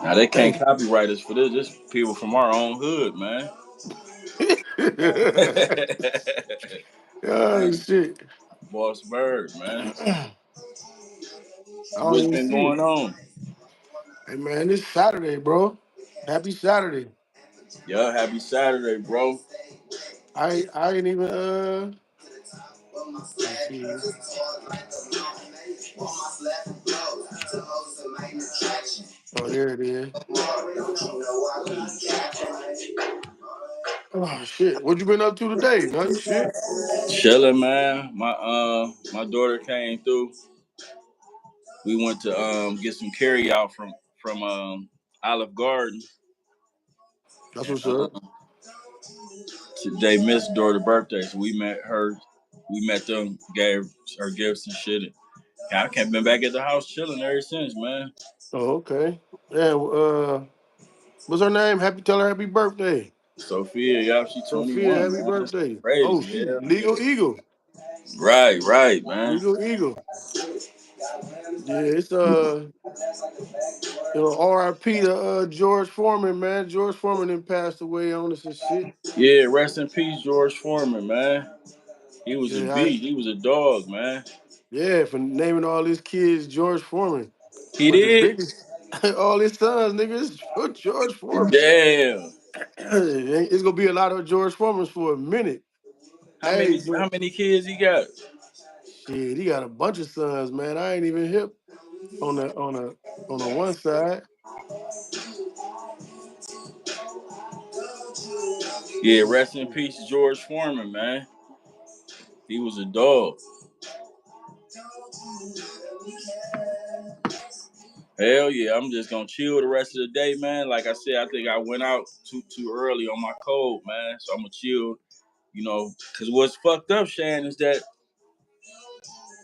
Now they can't copyright us for this. This people from our own hood, man. Oh shit. Boss Bird, man. I don't What's even been see going it. on? Hey man, it's Saturday, bro. Happy Saturday. Yeah, happy Saturday, bro. I ain't even let's see. Oh, there it is. Oh shit. What you been up to today? Nothing shit. Chilling, man. My daughter came through. We went to get some carry out from Olive Garden. That's And what's up. today Miss daughter's birthday, so we met her. We met them, gave her gifts and shit. I can't been back at the house chilling ever since, man. Oh, okay. Yeah, what's her name? Tell her happy birthday. Sophia, yeah, she Sophia, 21, happy man. That's birthday. Oh, crazy, she yeah. legal eagle. Right, man. Legal eagle. Yeah, it's R.I.P. to George Foreman, man. George Foreman done passed away on us and shit. Yeah, rest in peace, George Foreman, man. He was a Yeah, beast. He was a dog, man. yeah, for naming all his kids George Foreman. He But the did. biggest, all his sons, niggas, George Foreman. Damn. It's gonna be a lot of George Foremans for a minute. How Hey, many but how many kids he got? shit, he got a bunch of sons, man. I ain't even hip on the one side. Yeah, rest in peace, George Foreman, man. He was a dog. Hell yeah, I'm just gonna chill the rest of the day, man. Like I said, I think I went out too early on my cold, man. So I'm gonna chill, Cause what's fucked up, Shan, is that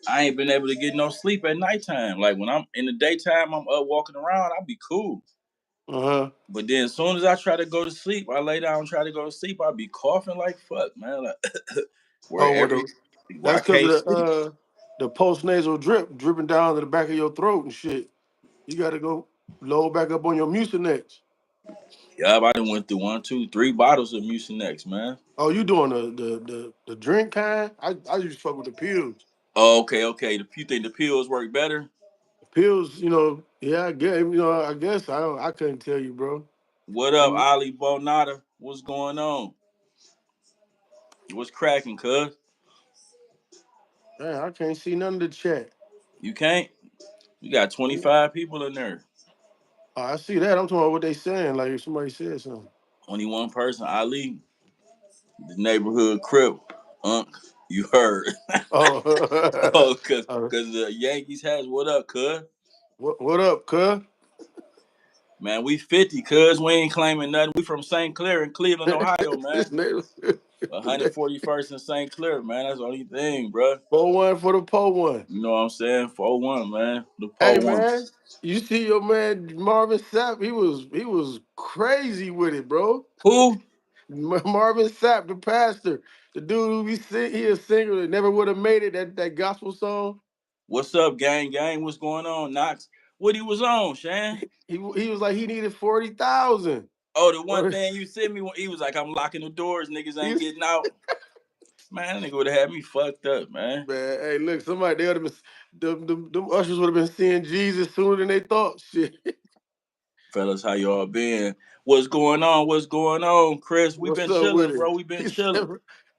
I ain't been able to get no sleep at nighttime. Like when I'm in the daytime, I'm up walking around, I'll be cool. Uh-huh. But then as soon as I try to go to sleep, I lay down and try to go to sleep, I'll be coughing like fuck, man. Like Oh, where I that's because can't of sleep. the post nasal drip dripping down to the back of your throat and shit. You gotta go load back up on your Mucinex. Yup, I done went through 1, 2, 3 bottles of Mucinex, man. Oh, you doing the drink kind? I used to fuck with the pills. Oh, okay. You think the pills work better? The pills, yeah, I guess I couldn't tell you, bro. What up, And Ali Bonata? What's going on? What's cracking, cuz? man, I can't see none of the chat. You can't? You got 25 people in there. Oh, I see that. I'm talking about what they saying. Like if somebody said something. Only one person, Ali, the neighborhood crip. Unk, you heard. Oh, Oh, cause the Yankees has what up, cuz? what up, cuz? Man, we 50, cuz. We ain't claiming nothing. We from St. Clair in Cleveland, Ohio, man. This neighbor. 141st in St. Clair, man. That's the only thing, bro. 4-1 for the po one. You know what I'm saying? 4-1, man. The Hey pole one. man, you see your man Marvin Sapp? He was crazy with it, bro. Who? Marvin Sapp, the pastor, the dude who he a singer that never would have made it. That gospel song. What's up, gang? What's going on, Knox? What he was on, Shan? He was like he needed 40,000. Oh, the one Or thing you sent me when he was like, I'm locking the doors, niggas ain't he's getting out. Man, that nigga would have had me fucked up, man. man. Hey, look, somebody they would have been them ushers would have been seeing Jesus sooner than they thought. Shit. Fellas, how y'all been? What's going on? What's going on, Chris? We What's been up with chilling, it? bro. We been He said, chilling.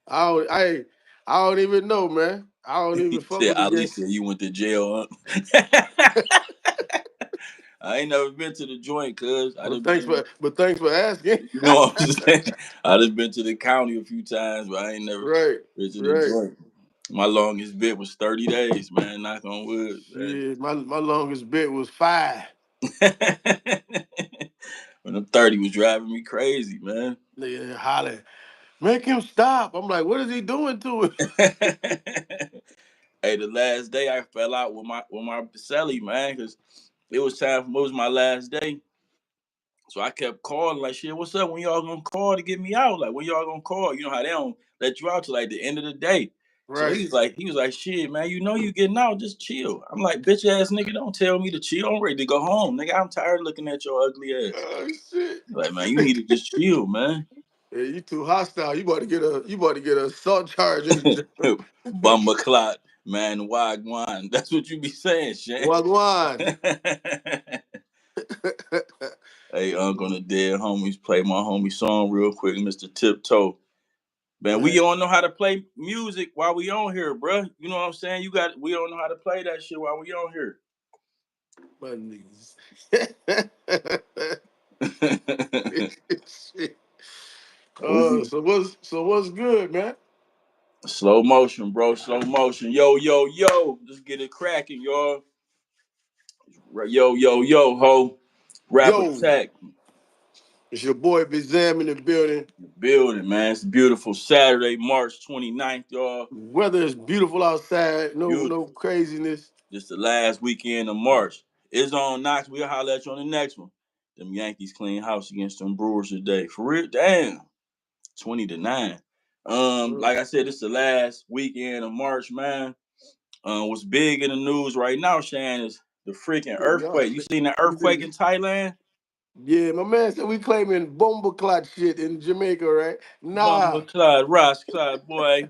I don't even know, man. I don't He even fuck said, with the Ali game. said you went to jail, huh? I ain't never been to the joint, cuz. I But done been, thanks for asking. you know what I'm saying? I just been to the county a few times, but I ain't never Right, been to the right. joint. My longest bit was 30 days, man. Knock on wood, man. Shit, my longest bit was 5. When I'm 30 was driving me crazy, man. Nigga holler, make him stop. I'm like, what is he doing to him? Hey, the last day I fell out with my celly, man, because it was my last day. So I kept calling like, shit, what's up? When y'all gonna call to get me out? Like, when y'all gonna call? You know how they don't let you out till like the end of the day. So Right. he was like, shit, man, you know you getting out, just chill. I'm like, bitch ass nigga, don't tell me to chill. I'm ready to go home, nigga. I'm tired of looking at your ugly ass. Oh shit. Like, man, you need to just chill, man. Yeah, you too hostile. You about to get a assault charge in the Bumba clot, man, wagwan. That's what you be saying, Shane. Wagwan. Hey, I'm gonna dead homies play my homie song real quick, Mr. Tiptoe. Man, we Man, don't know how to play music while we on here, bruh. You know what I'm saying? We don't know how to play that shit while we on here. my niggas. Shit. We So what's good, man? slow motion, bro. Slow motion. Yo, yo, yo. Let's get it cracking, y'all. Yo, yo, yo, ho. Rap Yo, attack. it's your boy Bizam in the building. Building, man. It's a beautiful Saturday, March 29th, y'all. Weather is beautiful outside. No Beautiful. craziness. This the last weekend of March. It's on Knox. We'll holler at you on the next one. Them Yankees clean house against them Brewers today. For real, damn. 20-9. Like I said, it's the last weekend of March, man. What's big in the news right now, Shan, is the freaking Y'all earthquake. You say seen the you earthquake in think- Thailand? Yeah, my man said we claiming bomba clot shit in Jamaica, right? Bumba Nah. Clyde, Ross Clyde, boy.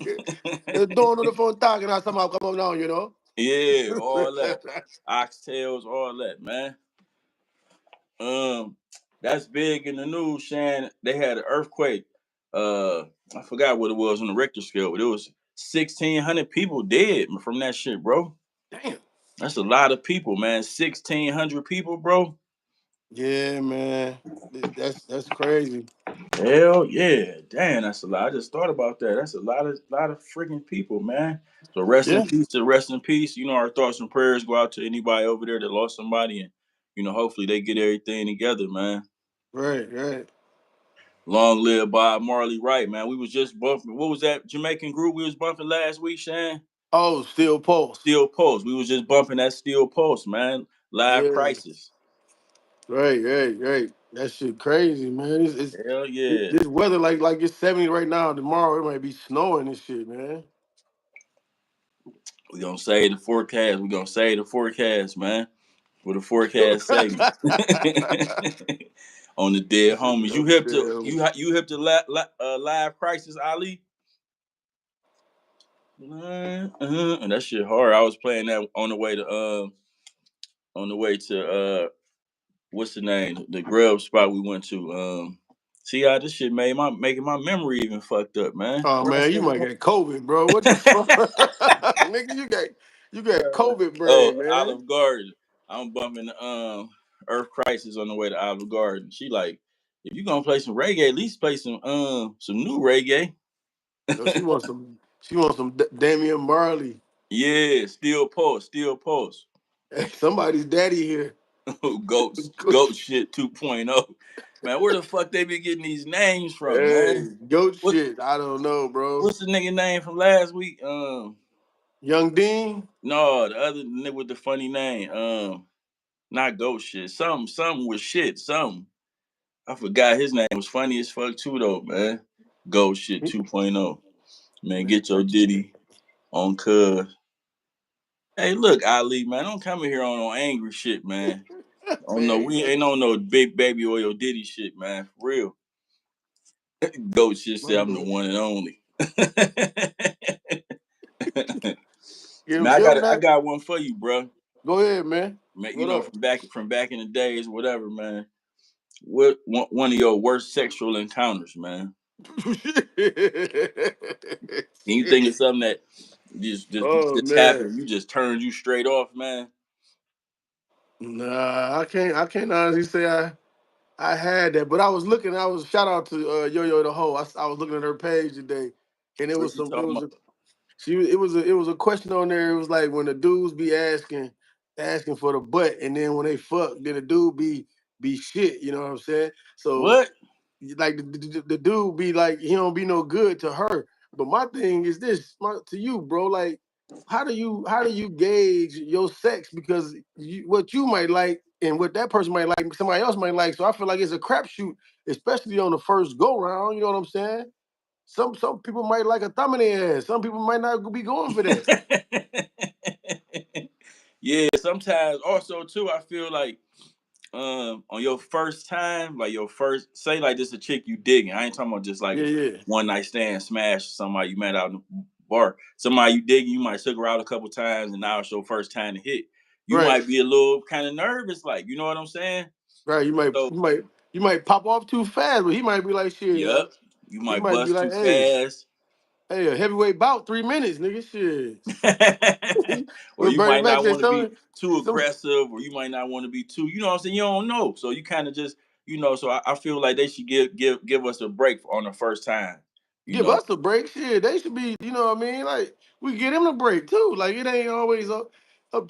The door on the phone talking now somehow come up now, you know. Yeah, all that. Oxtails, all that, man. Um, that's big in the news, Shan. They had an earthquake. Uh, I forgot what it was on the Richter scale, but it was 1,600 people dead from that shit, bro. Damn. That's a lot of people, man. 1,600 people, bro. Yeah, man. That's crazy. Hell yeah. Damn, that's a lot. I just thought about that. That's a lot of freaking people, man. So rest in Yeah. peace to rest in peace. You know, our thoughts and prayers go out to anybody over there that lost somebody and hopefully they get everything together, man. Right, right. Long live Bob Marley Wright, man. We was just bumping. What was that Jamaican group we was bumping last week, Shane? Oh, still pulse. Steel Pulse. We was just bumping that Steel Pulse, man. Live Yeah. Crisis. Right. That shit crazy, man. Hell yeah. This weather like it's 70 right now. Tomorrow it might be snowing and shit, man. We gonna say the forecast. We gonna say the forecast, man. For the forecast segment. On the dead homies. You hip to live crisis, Ali? And that shit hard. I was playing that on the way to what's the name? The grub spot we went to. See how this shit making my memory even fucked up, man. Oh man, Rest you in might get COVID, bro. What the fuck? Nigga, you got COVID oh, brain, man. Olive Garden. I'm bumping Earth Crisis on the way to Olive Garden. She like, if you gonna play some reggae, at least play some new reggae. No, she wants some Damian Marley. Yeah, Steel Pulse. Hey, somebody's daddy here. Goat shit 2.0. Man, where the fuck they be getting these names from, Hey, man? goat What shit. I don't know, bro. what's the nigga name from last week? Young Dean. No, the other nigga with the funny name. Not Goat shit. Something with shit. Something. I forgot his name was funny as fuck too though, man. Goat shit 2.0. Man, Man, get your Diddy on cuz. Hey, look, Ali, man, don't come in here on no angry shit, man. Oh no, man, we ain't on no big baby oil Diddy shit, man. For real. Goat shit say my I'm the bad. one and only. Give, Man, give him I that. got one for you, bro. Go ahead, man. Man, What up? from back in the days, whatever, man. What one of your worst sexual encounters, man? Can you think of Shit. something that Oh just man. happened? You just turned you straight off, man. Nah, I can't honestly say I had that, but I was looking. I was shout out to Yo Yo the Ho. I was looking at her page today, and it What was you some. It talking was about? a it was a question on there. It was like when the dudes be asking for the butt, and then when they fuck, then the dude be shit. You know what I'm saying? So What? like the dude be like he don't be no good to her. But my thing is this to you, bro. Like, how do you gauge your sex because what you might like and what that person might like, somebody else might like. So I feel like it's a crapshoot, especially on the first go round. You know what I'm saying? Some people might like a thumb in their ass. Some people might not be going for that. Yeah, sometimes also too, I feel like on your first time, like your first say like this a chick you digging. I ain't talking about just like Yeah, a yeah. one night stand smash somebody you met out in the bar. Somebody you digging, you might took her out a couple times and now it's your first time to hit. You Right. might be a little kind of nervous, like, you know what I'm saying? Right. So You might pop off too fast, but he might be like, shit. yep, you He might might be bust like, too hey, fast. hey, a heavyweight bout, 3 minutes, nigga. Shit. Or When you Bernie might Mac not said want to be something, too some aggressive, or you might not want to be too, you know what I'm saying? You don't know. So you kind of just, so I feel like they should give us a break on the first time, you give know. us a break. Shit, they should be, you know what I mean? Like we get him a break too. Like it ain't always up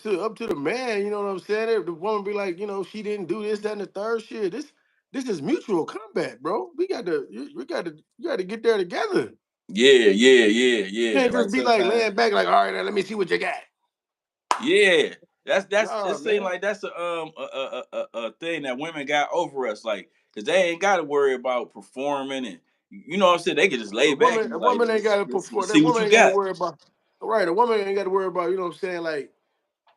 to the man. You know what I'm saying? If the woman be like, she didn't do this, that, and the third. Shit, this is mutual combat, bro. You got to get there together. Yeah. Can't Like just be like sometimes, laying back, like, all right, now let me see what you got. yeah. That's it. Nah, Seems man. like that's a thing that women got over us, like, cause they ain't got to worry about performing, and you know what I'm saying. They can just lay back and be A like, woman ain't got to let's perform. see That what woman you ain't got to got. worry about. Right, a woman ain't got to worry about. You know what I'm saying? Like,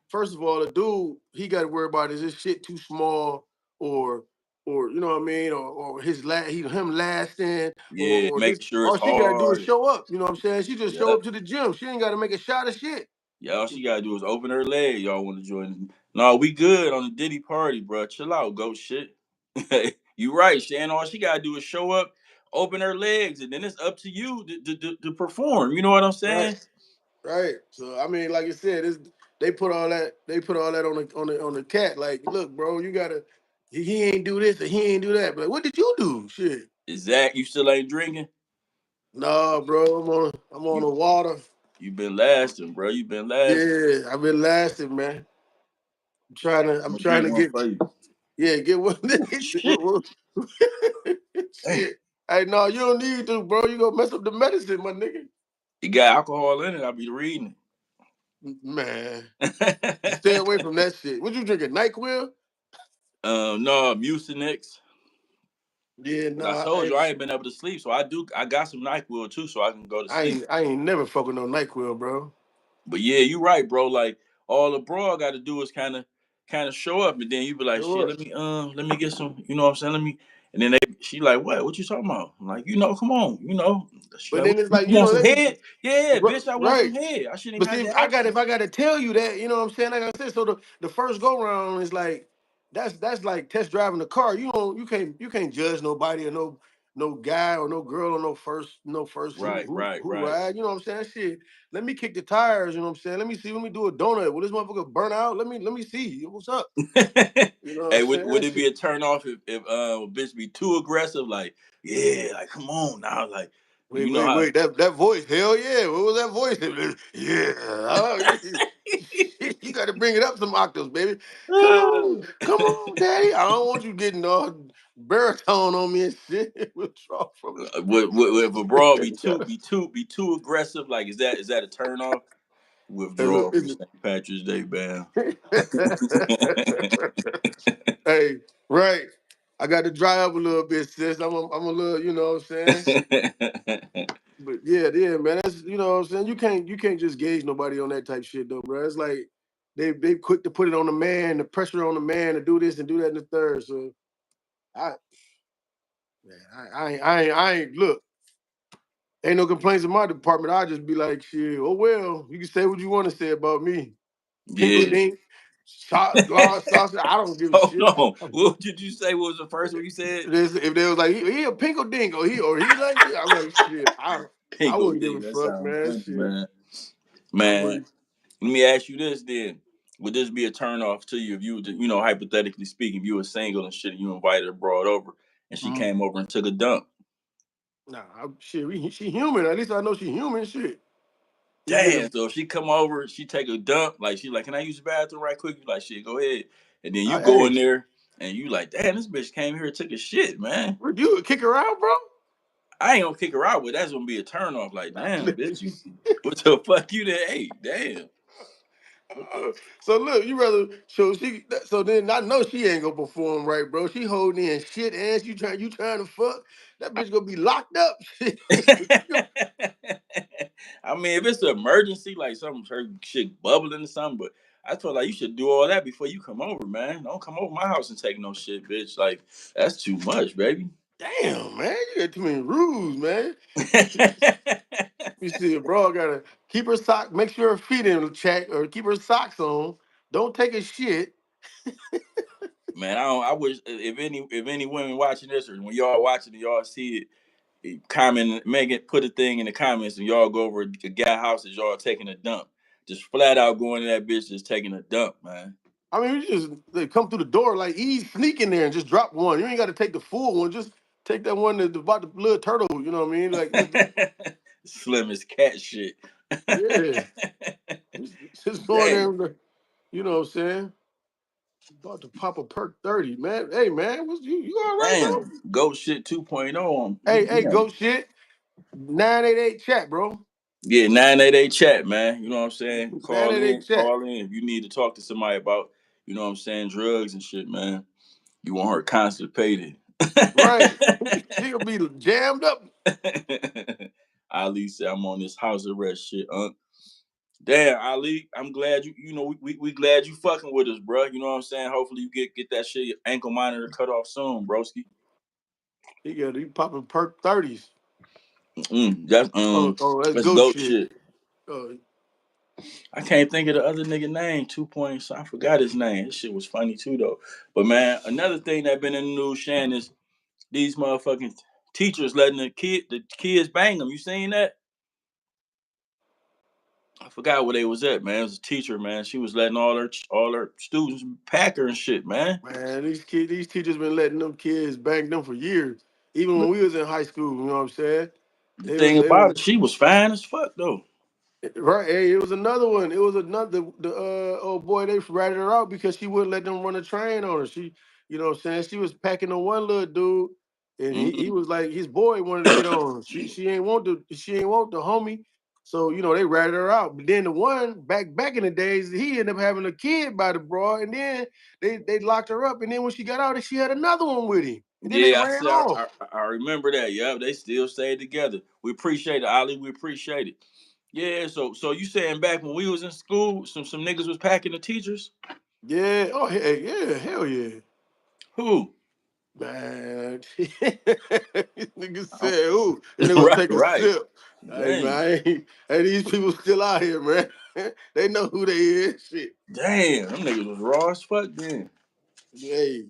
first of all, the dude he got to worry about is his shit too small, or you know what I mean, or him lasting, Yeah, or this. making sure it's All she got to do is hard. show up. You know what I'm saying? She just show Yep. up to the gym. She ain't got to make a shot of shit. Yeah, all she gotta do is open her leg. Y'all want to join? No, we good on the Diddy party, bro. Chill out, go shit. You right, Shan. All she gotta do is show up, open her legs, and then it's up to you to perform. You know what I'm Right. saying? Right. So I mean, like I said, they put all that on the cat. Like, look, bro, you gotta he ain't do this or he ain't do that. But like, what did you do? Shit. Zach, you still ain't drinking? Nah, bro, I'm on You the water. you been lasting, bro. You been lasting. Yeah, I've been lasting, man. I'm I'm gonna trying drink to one get for you. get one. Shit. Damn. Shit. Hey, no, you don't need to, bro. You gonna mess up the medicine, my nigga. It got alcohol in it. I'll be reading Man, it. stay away from that shit. What you drinking? NyQuil? No, Mucinex. Yeah, But I nah, told you I ain't been able to sleep, so I got some NyQuil too, so I can go to sleep. I ain't never fucking no NyQuil, bro. But yeah, you right, bro. Like all the bro got to do is kind of show up, and then you be like, shit, Sure. let me get some, you know what I'm saying? Let me, and then she like, what you talking about? I'm like, come on, She But like, then it's you like, want some head? Yeah, bitch, I want some right. head. I shouldn't But even have see, to ask you. if I gotta tell you that, you know what I'm saying? Like I said, so the first go round is like that's like test driving the car. You can't judge nobody or no guy or no girl or no first who Right. ride. You know what I'm saying? Shit. Let me kick the tires. You know what I'm saying? Let me see. Let me do a donut. Will this motherfucker burn out? Let me see. What's up? You know what I'm Hey, would saying? it be a Shit. turn off if a bitch be too aggressive? Like, yeah, like come on now, like you know how. Wait. That voice, hell yeah. What was that voice? Yeah. You got to bring it up some octaves, baby. Come on, daddy. I don't want you getting all baritone on me and shit. Withdraw from me. If a broad be Gotta- be too aggressive, like is that a turn off? Hey, look, Withdrawal from St. Patrick's Day, man. hey, right. I got to dry up a little bit, sis. I'm a little, you know what I'm saying? But yeah, man. That's you know what I'm saying. You can't just gauge nobody on that type shit though, bro. It's like they quick to put it on the man, the pressure on the man to do this and do that in the third. So I man, I ain't look. Ain't no complaints in my department. I just be like, shit. Oh well, you can say what you want to say about me. Pinkle Yeah. dink, shot, large sausage. I don't give a Hold shit. on. What did you say? What was the first one you said? If they was like he a pinkle dink or he like this, I'm like shit. I Pinko wouldn't give a dick. That fuck, sounds man. funny, Shit. man. I Man, wouldn't. let me ask you this then. Would this be a turn off to you if you, hypothetically speaking, if you were single and shit, and you invited a broad over, and she Mhm. came over and took a dump? Nah, shit. She human. At least I know she human. Shit. We get Damn. a. So if she come over, she take a dump, like she like, can I use the bathroom right quick? You like, shit, go ahead. And then you go Hey, in there and you like, damn, this bitch came here and took a shit, man. would you kick her out, bro? I ain't gonna kick her out, but that's gonna be a turn off. Like, damn, bitch, you what the fuck you done ate? Damn. So look, you rather so then I know she ain't gonna perform right, bro. She holding in shit and you trying to fuck. That bitch gonna be locked up. I mean, if it's an emergency, like something her shit bubbling or something, but I feel like you should do all that before you come over, man. Don't come over my house and take no shit, bitch. Like that's too much, baby. Damn, man, you got too many rules, man. You see, a bro gotta keep her sock, make sure her feet in check, or keep her socks on. Don't take a shit. Man, I wish if any women watching this or when y'all watching it, y'all see it, comment, make it, put a thing in the comments, and y'all go over a guy house as y'all taking a dump. Just flat out going to that bitch just taking a dump, man. I mean, you just they come through the door like ease, sneak in there and just drop one. You ain't got to take the full one. Just take that one that's about the little turtle. You know what I mean? Like, Slim as cat shit. yeah, just going there. Damn. You know what I'm saying? About to pop a perk 30, man. Hey, man, you all right, bro? Damn. Go shit 2.0 on. Hey, go shit. 988 chat, bro. Yeah, 988 chat, man. You know what I'm saying? Call 988 in, chat. call in. If you need to talk to somebody about, you know what I'm saying, drugs and shit, man. You want her constipated. Right. She'll be jammed up. Ali said I'm on this house arrest shit, Damn, Ali, I'm glad we glad you fucking with us, bro. You know what I'm saying? Hopefully you get that shit, your ankle monitor cut off soon, broski. He popping perk 30s. That's That's that's go dope shit. shit. Oh, I can't think of the other nigga name. 2 points. I forgot his name. This shit was funny too though. But man, another thing that been in the news, Shan, is these motherfucking teachers letting the kids bang them. You seen that? I forgot where they was at, man. It was a teacher, man. She was letting all her students pack her and shit, man. man, these teachers been letting them kids bang them for years. Even when But we was in high school, you know what I'm saying? the They was thing they was about it, she was fine as fuck though. right. Hey, it was another one. It was another the oh boy, they ratted her out because she wouldn't let them run a train on her. She, you know what I'm saying? She was packing on one little dude, and he Mm-hmm. was like his boy wanted to get on her. She ain't want the homie. So, you know, they ratted her out. But then the one back in the days, he ended up having a kid by the broad, and then they locked her up. And then when she got out, she had another one with him. And then they Yeah, I ran said off. I remember that. Yeah, they still stayed together. We appreciate it, Ali. We appreciate it. Yeah, so you saying back when we was in school, some niggas was packing the teachers? Yeah. Oh, hey, yeah. Hell yeah. Who? Man, nigga said who? And they gonna Right, take a right. sip. Hey Dang, man, hey, these people still out here, man. They know who they is. Shit. damn, them niggas was raw as fuck then. Hey,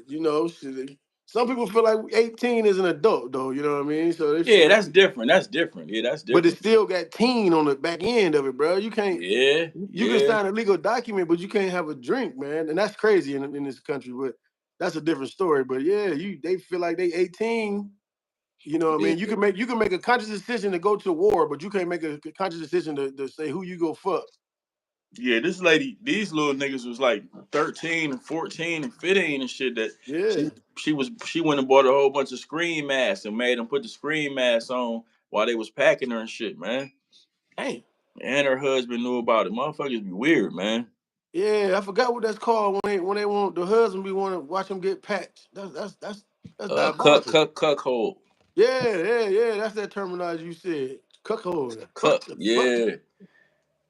you know, shit. Some people feel like 18 is an adult, though. You know what I mean? So this Yeah, shit, that's different. That's different. Yeah, that's but it different. still got teen on the back end of it, bro. You can't. Yeah, You can yeah, sign a legal document, but you can't have a drink, man. And that's crazy in this country. But that's a different story. But yeah, they feel like they 18. You know what I yeah. mean? You can make a conscious decision to go to war, but you can't make a conscious decision to say who you go fuck. Yeah, this lady, these little niggas was like 13 and 14 and 15 and shit that Yeah. she went and bought a whole bunch of screen masks and made them put the screen masks on while they was packing her and shit, man. Hey. And her husband knew about it. Motherfuckers be weird, man. Yeah, I forgot what that's called when they want the husband be want to watch them get packed. That's diabolical. Cuckold. Yeah. That's that terminology you said. Cuckold. Cuck, Fuck. yeah.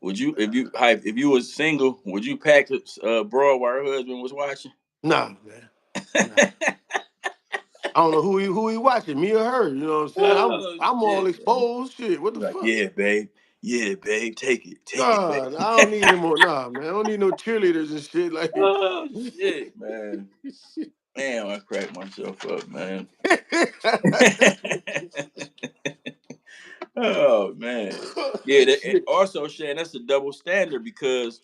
Would you if you was single, would you pack a bra while her husband was watching? Nah, man. Nah. I don't know who he watching, me or her. You know what I'm saying? I'm Oh I'm all shit, man. exposed. Shit. What the You're like, fuck? yeah, babe. Yeah, babe. Take it, God, babe. I don't need him on. Nah, man. I don't need no cheerleaders and shit. Like, Oh shit, man. Damn, I cracked myself up, man. Oh man. Yeah, shit. also Shan, that's a double standard because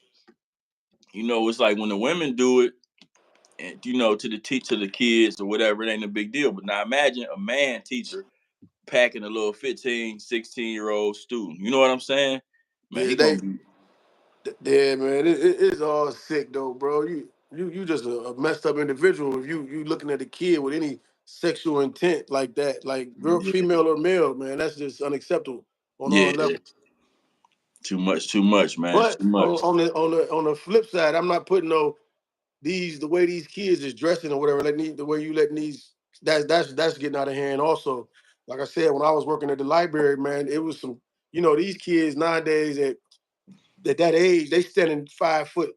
it's like when the women do it and to teach to the kids or whatever, it ain't a big deal. But now imagine a man teacher packing a little 15, 16-year-old student. You know what I'm saying? Man, Yeah, he gonna be yeah, man. It's all sick though, bro. You just a messed up individual if you looking at a kid with any sexual intent like that, like girl, yeah, female or male, man. That's just unacceptable on all yeah. levels. too much, man. It's But too much. on the flip side, I'm not putting no these the way these kids is dressing or whatever. The way you letting these that's getting out of hand. Also, like I said, when I was working at the library, man, it was some these kids nowadays at that age they standing 5 foot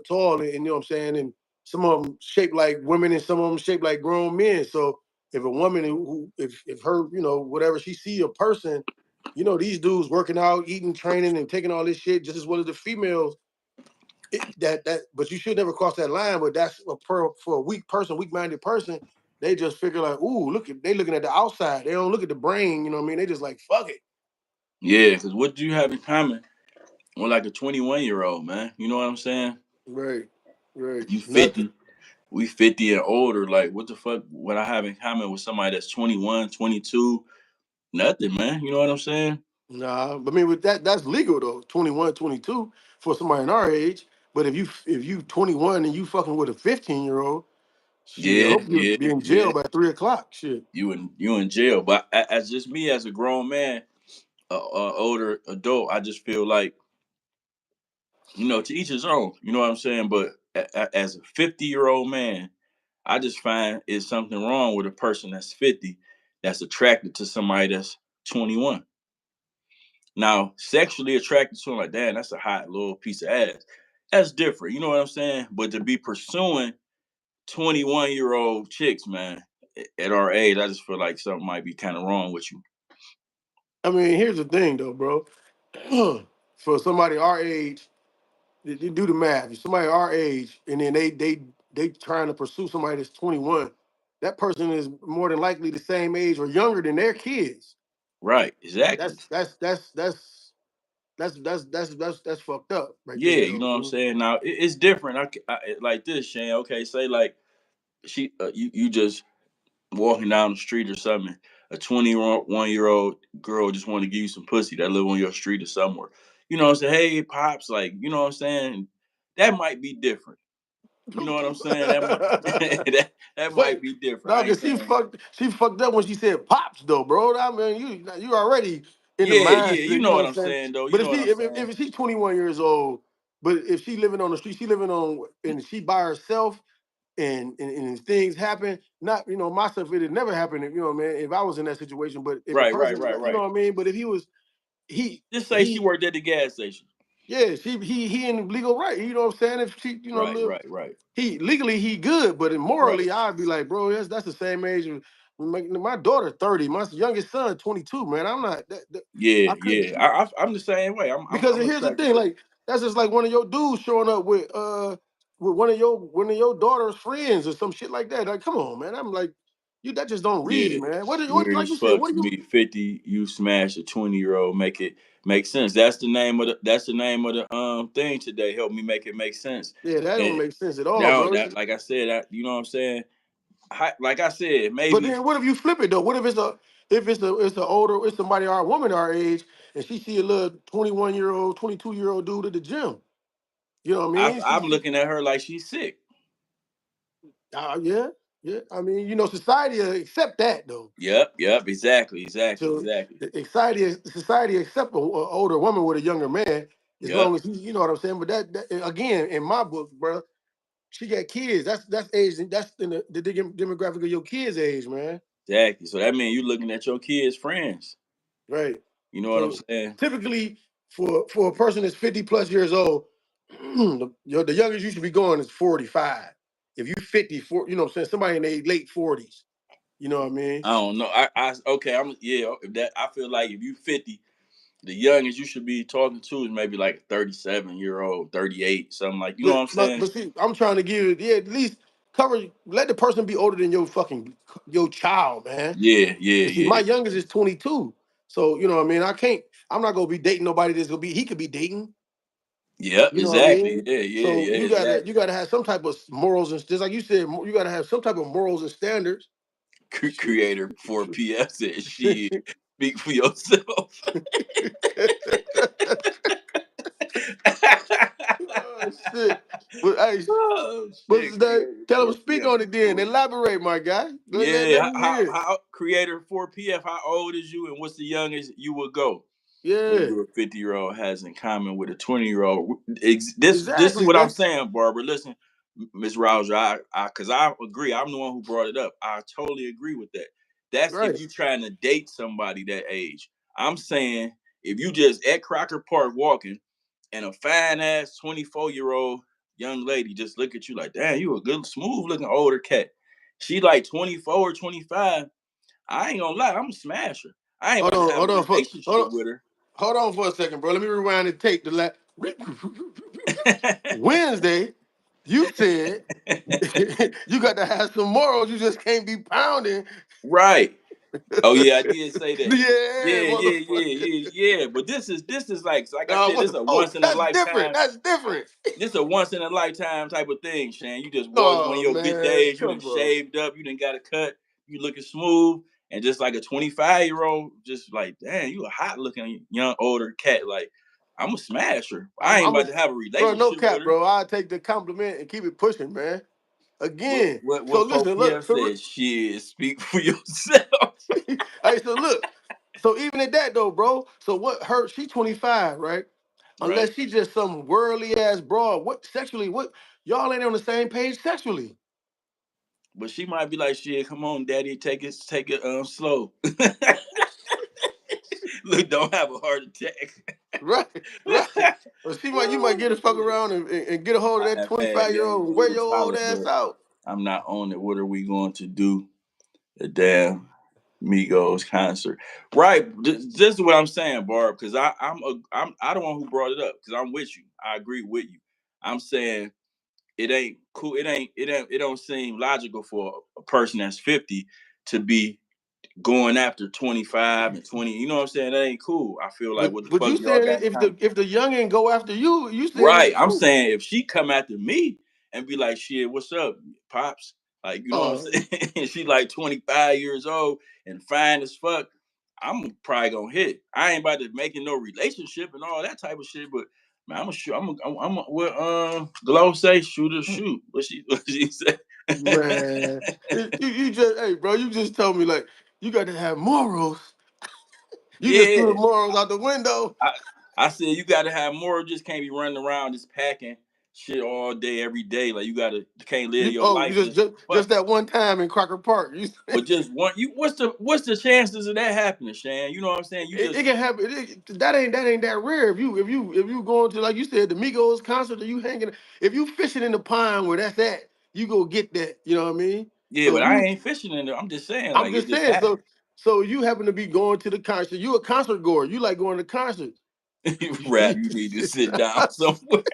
tall, and you know what I'm saying, and some of them shaped like women and some of them shaped like grown men. So if a woman if her whatever she see a person, these dudes working out, eating, training, and taking all this shit just as well as the females but you should never cross that line. But that's for a weak-minded person. They just figure like, ooh, they looking at the outside. They don't look at the brain. You know what I mean? They just like, fuck it. Yeah, because what do you have in common with like a 21-year-old, man? You know what I'm saying? Right, right. You Nothing. 50, we 50 and older. Like, what the fuck would I have in common with somebody that's 21, 22? Nothing, man. You know what I'm saying? Nah, but I mean, with that's legal though. 21, 22 for somebody in our age. But if you 21 and you fucking with a 15-year-old, shit, I Yeah, hope you'll yeah, be in yeah. jail by 3 o'clock. Shit. You in jail. But as just me as a grown man, older adult, I just feel like, to each his own. You know what I'm saying? But as a 50-year-old man, I just find it's something wrong with a person that's 50 that's attracted to somebody that's 21. Now, sexually attracted to him, like, damn, that's a hot little piece of ass. That's different. You know what I'm saying? But to be pursuing 21-year-old chicks, man, at our age, I just feel like something might be kind of wrong with you. I mean, here's the thing though, bro. For somebody our age, you do the math. If somebody our age, and then they trying to pursue somebody that's 21, that person is more than likely the same age or younger than their kids. Right, exactly. That's fucked up right Yeah, there, you though, know what I'm dude. saying? Now, it's different. Like this, Shane. Okay, say like you just walking down the street or something, a 21-year-old girl just want to give you some pussy that live on your street or somewhere. You know what I'm saying? Hey, pops, like, you know what I'm saying? That might be different. You know what I'm saying? That might that might But be different. I dog, ain't saying. she fucked up when she said pops though, bro. I mean, you already in the Yeah, yeah, mindset, you you know know what what I'm I'm saying? saying though. You But know what I'm saying? if she's 21 years old, but if she living on the street, she living on and she by herself, and things happen. Not myself, it had never happened. Man, if I was in that situation, but if a Right, right, person, right, you know right. what I mean. But if he was Just say she he worked at the gas station. yeah, he in legal right. You know what I'm saying? If she Right, live right, right, he legally he good, but right. morally I'd be like, bro, that's the same age. My daughter 30, my youngest son 22. Man, I'm not Yeah, I couldn't yeah. I'm the same way. because I'm here's the attracted thing, to. like that's just like one of your dudes showing up with one of your daughter's friends or some shit like that. Like, come on, man. I'm like, you that just don't read, Yeah, man. What weird like as you said? fuck What to do you? me. 50, you smash a 20-year-old, make it make sense. That's the name of the thing today. Help me make it make sense. Yeah, that don't And make sense at all, now bro. that, like I said, that you know what I'm saying. Like I said, But maybe then what if you flip it though? What if it's somebody our woman our age and she see a little 21-year-old, 22-year-old dude at the gym? You know what I mean? I'm looking at her like she's sick. Yeah, yeah. I mean, society will accept that though. Yep, yep, exactly, exactly, So exactly. society accept a older woman with a younger man as Yep, long as you know what I'm saying. But that again, in my book, bro, she got kids. That's age. That's in the demographic of your kids' age, man. exactly. So that means you looking at your kids' friends. Right. You know what I'm So saying? typically, for a person that's 50 plus years old, the youngest you should be going is 45. If you 54, you know what I'm saying, somebody in their late 40s. You know what I mean? I don't know. Okay. If that I feel like if you 50, the youngest you should be talking to is maybe like a 37-year-old, 38, something like. You know what But I'm but saying? but see, I'm trying to give at least let the person be older than your child, man. Yeah, yeah, And see, my yeah. youngest is 22. So, you know what I mean? I'm not gonna be dating nobody that's gonna be he could be dating. Yep, You know what I exactly. mean? Yeah, yeah, So yeah, you exactly. gotta have some type of morals and just like you said, you gotta have some type of morals and standards. Shit. Creator 4PF said, "Shit, speak for yourself." Oh shit. But hey, Oh what's shit, that? Creator Tell them speak 4PF on is it then. cool. Elaborate, my guy. Let Yeah, me hear it. how Creator 4PF? How old is you, and what's the youngest you would go? Yeah, what do a 50-year-old has in common with a 20-year-old? This is exactly, what I'm man. saying, Barbara. Listen, Miss Rouser, because I agree. I'm the one who brought it up. I totally agree with that. That's if Right. you trying to date somebody that age. I'm saying if you just at Crocker Park walking and a fine ass 24-year-old young lady just look at you like, damn, you a good, smooth looking older cat. She like 24 or 25. I ain't gonna lie, I'm a smasher. I ain't Hold about to on, have a hold relationship on, with her. hold on for a second, bro. Let me rewind and take the last Wednesday. You said you got to have some morals. You just can't be pounding. Right. Oh yeah, I did say that. Yeah, motherfucker. Yeah. But this is like I Nah, said, this what? is a Oh, once in a that's different. lifetime. That's different. This is a once in a lifetime type of thing, Shan. You just was one of Oh your good man, days. You done come on. shaved up. You done got a cut. You looking smooth, and just like a 25-year-old, just like damn, you a hot looking young older cat. Like I'm a smasher. I ain't I'm a about to have a bro. No relationship with cap, her. bro. I take the compliment and keep it pushing, man. What Again. what So what listen, 4 p.m. look. So look. says? Shit, speak for yourself. Hey, so look. So even at that though, bro. So what? Her? She 25, right? Right. Unless she just some worldly ass broad. What sexually? What y'all ain't on the same page sexually? But she might be like, shit, come on, daddy, take it slow. Look, don't have a heart attack. Right, right. Well, she might. You might Oh get a fuck shit. around and get a hold of I that have had 25-year young old and wear your dudes old holler, ass but out. I'm not on it. What are we going to do? The damn Migos concert, right? This is what I'm saying, Barb. Because I the one who brought it up. Because I'm with you. I agree with you. I'm saying it ain't cool. It don't seem logical for a person that's 50 to be going after 25 and 20. You know what I'm saying? That ain't cool. I feel like what the But fuck you y'all saying got that in common? if the youngin go after you, you saying Right. it's I'm true. saying if she come after me and be like, shit, what's up, pops? Like, you know what Uh, I'm saying? She like 25 years old and fine as fuck. I'm probably gonna hit. I ain't about to making no relationship and all that type of shit, but man, I'm a shoot. I'm a, what Glow say, shoot or shoot. What she say? man, you just hey bro, you just told me like you got to have morals. You just threw the Yeah. morals out the window. I, I said you gotta have more. Just can't be running around just packing shit all day, every day. Like you can't live your You life just just just fuck. that one time in Crocker Park. You But just one, you what's the chances of that happening, Shan? You know what I'm saying? You it just can happen. That ain't that rare. If you going to like you said the Migos concert, or you hanging. If you fishing in the pond where that's at, you go get that. You know what I mean? yeah, So but if I you, ain't fishing in there. I'm just saying, I'm like it just just saying. happened. So you happen to be going to the concert. You a concert goer. You like going to concerts. Rap, you need to sit down somewhere.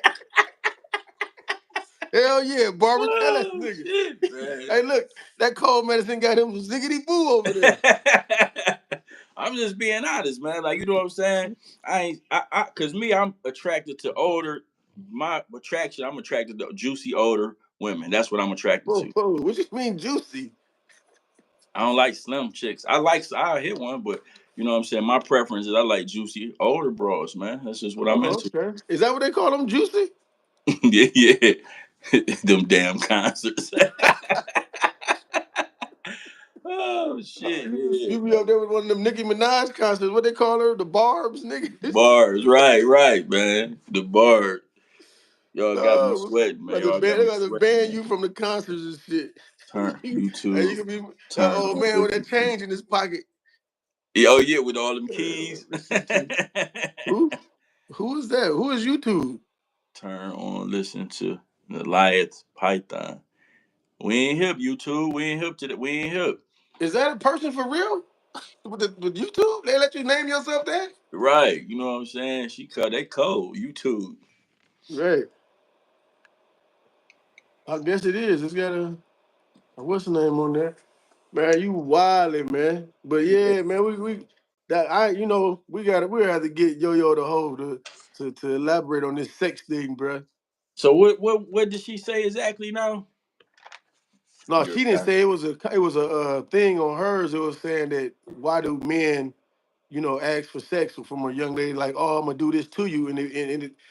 Hell yeah, Barbara, tell that Oh nigga. shit, man. Hey, look, that cold medicine got him ziggity boo over there. I'm just being honest, man. Like you know what I'm saying. I ain't, cause me, I'm attracted to older. My attraction, I'm attracted to juicy older women. That's what I'm attracted Whoa, to. whoa, what you mean juicy? I don't like slim chicks. I'll hit one, but you know what I'm saying. My preference is I like juicy older bros, man. That's just what I'm Oh, into. okay. Is that what they call them, juicy? Yeah, yeah. Them damn concerts. Oh shit, yeah, You be man. up there with one of them Nicki Minaj concerts. What they call her? The Barb's, nigga. Bars, right, man. The bar. Y'all got me Oh, sweating, man. like a Y'all got ban, they me got to sweating, ban man. you from the concerts and shit. Turn And YouTube, you can be that turn old on man with listen that to. change in his pocket. Yeah, oh yeah, with all them keys. Listen to who? Who is that? Who is YouTube? Turn on listen to the Goliath Python. We ain't hip, YouTube. We ain't hip to that. We ain't hip. Is that a person for real? With YouTube, they let you name yourself that? Right. You know what I'm saying? She cut they code. YouTube. Right. I guess it is. It's got what's the name on there? Man, you wildin', man. But Yeah. yeah, man, we that I we have to get Yo Yo the Ho to elaborate on this sex thing, bruh. So what did she say exactly now? No, You're she didn't kind say it was a thing on hers. It was saying that why do men, ask for sex from a young lady like, oh, I'm gonna do this to you, and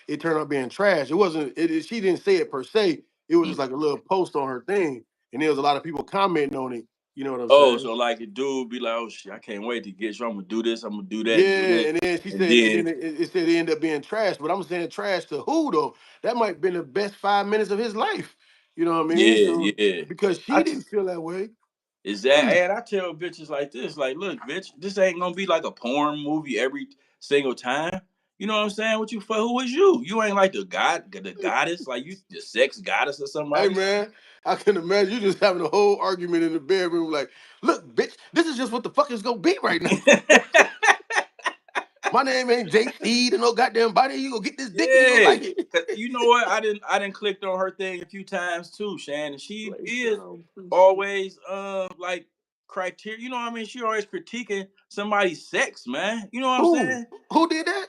it turned out being trash. It wasn't. She didn't say it per se. It was of just like a little post on her thing, and there was a lot of people commenting on it. You know what I'm Oh, saying? so like a dude be like, oh shit, I can't wait to get you. I'm gonna do this. I'm gonna do that and do Yeah, that, and then she and said, and then then it said it ended up being trash. But I'm saying trash to who though? That might have been the best 5 minutes of his life. You know what I mean? yeah, So yeah. because I she didn't feel that way. is that and I tell bitches like this, like, look, bitch, this ain't gonna be like a porn movie every single time. You know what I'm saying? What you for? Who is you? You ain't like the goddess, like you the sex goddess or Hey somebody. man, I can imagine you just having a whole argument in the bedroom, like, look, bitch, this is just what the fuck is gonna be right now. My name ain't Jay Steed and no goddamn body. You gonna get this dick and you gonna Yeah, like it. 'cause you know what? I didn't clicked on her thing a few times too, Shannon. She Play is sound, please. always like criteria. You know what I mean? She always critiquing somebody's sex, man. You know what I'm Who? saying? Who did that?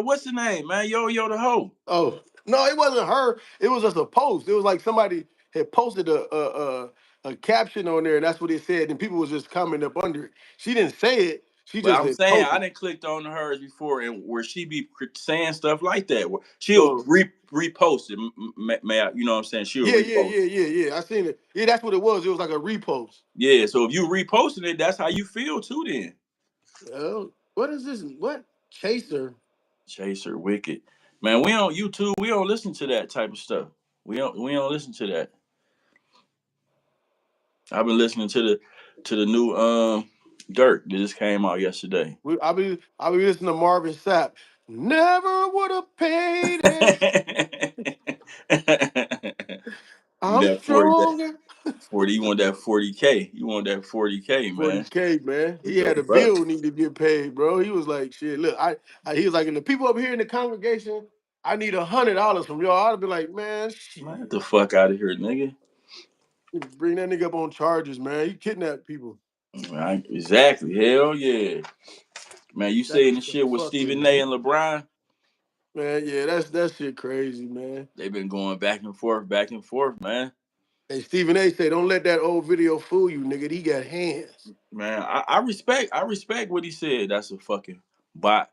What's the name, man? Yo the hoe. Oh no, it wasn't her. It was just a post. It was like somebody had posted a caption on there, and that's what it said. And people was just commenting up under it. She didn't say it. She But just I'm had saying I posted. didn't clicked on hers before, and where she be saying stuff like that, where she'll Oh repost it. You know what I'm saying? She'll yeah, yeah, repost. yeah, yeah, yeah. I seen it. Yeah, that's what it was. It was like a repost. Yeah, so if you reposting it, that's how you feel too. Then Oh, what is this? What chaser? Chaser Wicked, man. We on YouTube. We don't listen to that type of stuff. We don't listen to that. I've been listening to the new Dirt that just came out yesterday. I be listening to Marvin Sapp. Never would have paid it. You I'm that 40 that stronger. 40 you want that 40K. You want that 40K, man. 40K, man. With He the had a buck. bill need to get paid, bro. He was like, shit, look, he was like, and the people up here in the congregation, I need $100 from y'all. I'd be like, man, Man, get shit. the fuck out of here, nigga. Bring that nigga up on charges, man. He kidnapped people. Right, exactly. Hell yeah. Man, you That's saying the shit with fuck Stephen him, A man. and LeBron? Man, yeah, that shit crazy, man. They've been going back and forth, man. Hey, Stephen A say, don't let that old video fool you, nigga. He got hands. Man, I respect what he said. That's a fucking bot.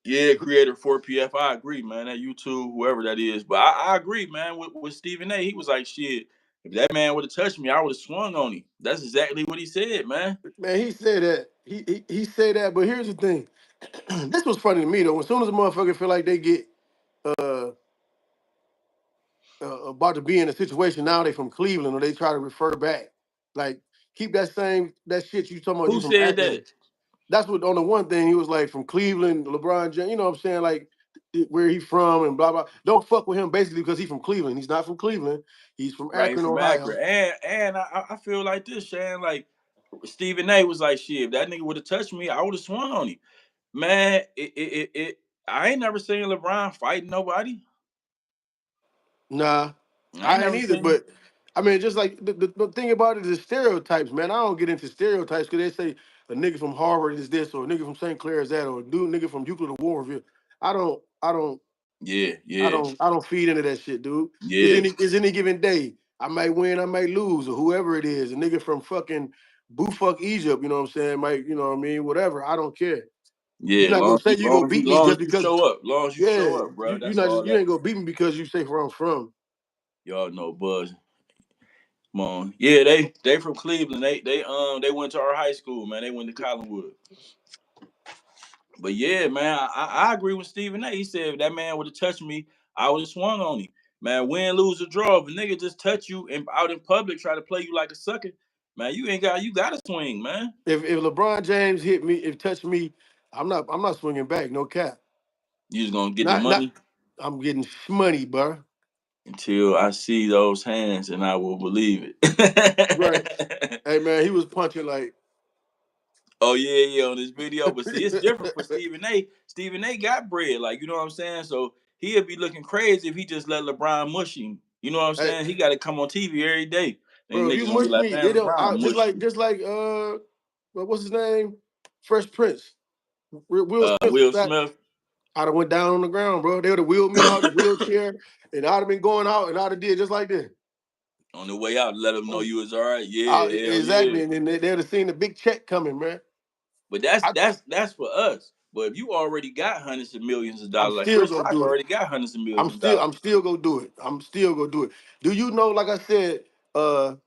Yeah, creator 4PF. I agree, man. That YouTube, whoever that is. But I agree, man, with Stephen A. He was like, shit, if that man would have touched me, I would have swung on him. That's exactly what he said, man. Man, he said that. He said that, but here's the thing. This was funny to me though. As soon as a motherfucker feel like they get uh, about to be in a situation now, they from Cleveland or they try to refer back. Like keep that shit you talking about. You Who from said Akron. that? That's what on the one thing he was like from Cleveland, LeBron James. You know what I'm saying? Like where he from and blah blah. Don't fuck with him basically because he's from Cleveland. He's not from Cleveland. He's from Right Akron, from Ohio. Akron. And I feel like this, Shan. Like Stephen A was like, shit, if that nigga would have touched me, I would have swung on him. Man, I ain't never seen LeBron fighting nobody. Nah, I ain't I ain't never either. seen. But I mean, just like the thing about it is stereotypes, man. I don't get into stereotypes because they say a nigga from Harvard is this, or a nigga from St. Clair is that, or a dude nigga from Euclid or Warrenville. I don't, I don't, Yeah, I yeah, don't, I don't feed into that shit, dude. It's yeah, any given day. I might win, I might lose, or whoever it is. A nigga from fucking Bufuck Egypt, you know what I'm saying? Might, you know what I mean? Whatever. I don't care. You're yeah. not gonna say you gonna beat me Long just as you because. show up, long as you Yeah, show up, bro. you That's not all just you that. ain't gonna beat me because you say where I'm from. Y'all know Buzz. Come on. Yeah, they from Cleveland. They went to our high school, man. They went to Collinwood. But yeah, man, I agree with Stephen A. He said if that man would have touched me, I would have swung on him. Man, win, lose, or draw. If a nigga just touch you and out in public, try to play you like a sucker, man, you gotta swing, man. If LeBron James hit me, if touch me, I'm not swinging back. No cap. You just gonna get the Not. money I'm getting money, bro. until I see those hands and I will believe Right. it. Hey man, he was punching like. Oh yeah, yeah, on this video. But see, it's different for Stephen A. Stephen A. got bread, like you know what I'm saying. So he'd be looking crazy if he just let LeBron mush him. You know what I'm Hey, saying? He got to come on TV every day. Then bro, if niggas you gonna be mush like, me, man, they don't. LeBron Just mushed like you. what's his name? Fresh Prince. Will Smith. Will Smith I'd have went down on the ground, bro. They would have wheeled me out in the wheelchair, and I'd have been going out, and I'd have did just like this. on the way out, let him know you was all right. Yeah, hell Exactly, yeah. and then they'd have seen the big check coming, man. But that's I, that's that's for us. But if you already got hundreds of millions of I'm dollars, like still Chris gonna Rock do it. already got hundreds of millions of dollars. I'm still gonna do it. I'm still gonna do it. Do you know? Like I said.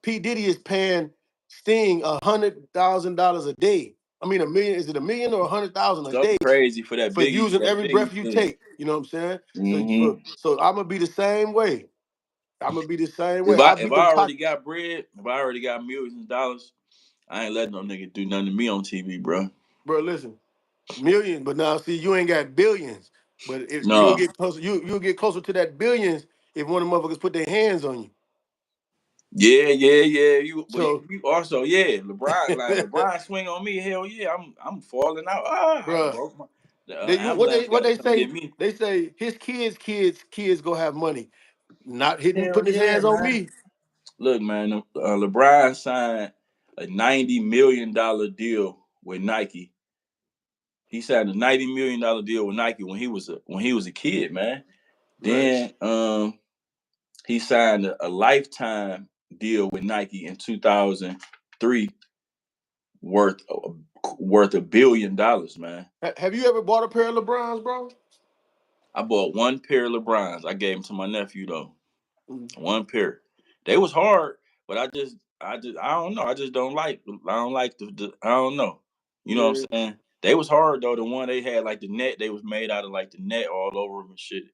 P Diddy is paying Sting $100,000 a day. I mean, a million. Is it a million or 100,000 a day Something crazy for for using every breath Biggie you thing. take? You know what I'm saying? Hmm. So I'm gonna be the same way. I'm gonna be the same way. I If beat them I top, already got bread, if I already got millions of dollars, I ain't letting no nigga do nothing to me on TV, bro. bro. Listen, millions, but now see, you ain't got billions. But you'll No. get closer. You'll get closer to that billions if one of the motherfuckers put their hands on you. Yeah, yeah, yeah. So, You also, yeah. LeBron swing on me. Hell yeah, I'm falling out. Ah, I bro, broke my. The they ambulance what got to they come say? get me. They say his kids go have money. Not hitting, Hell putting his yeah, hands on man. me. Look, man. LeBron signed a $90 million deal with Nike. He signed a $90 million deal with Nike when he was a kid, man. Right. Then he signed a lifetime deal with Nike in 2003 worth worth $1 billion, man. Have you ever bought a pair of LeBrons, bro? I bought one pair of LeBrons. I gave them to my nephew though. Mm. One pair. They was hard, but I don't know. I don't like I don't know. You know what Yeah. I'm saying? They was hard though. The one they had like the net, they was made out of like the net all over them and shit.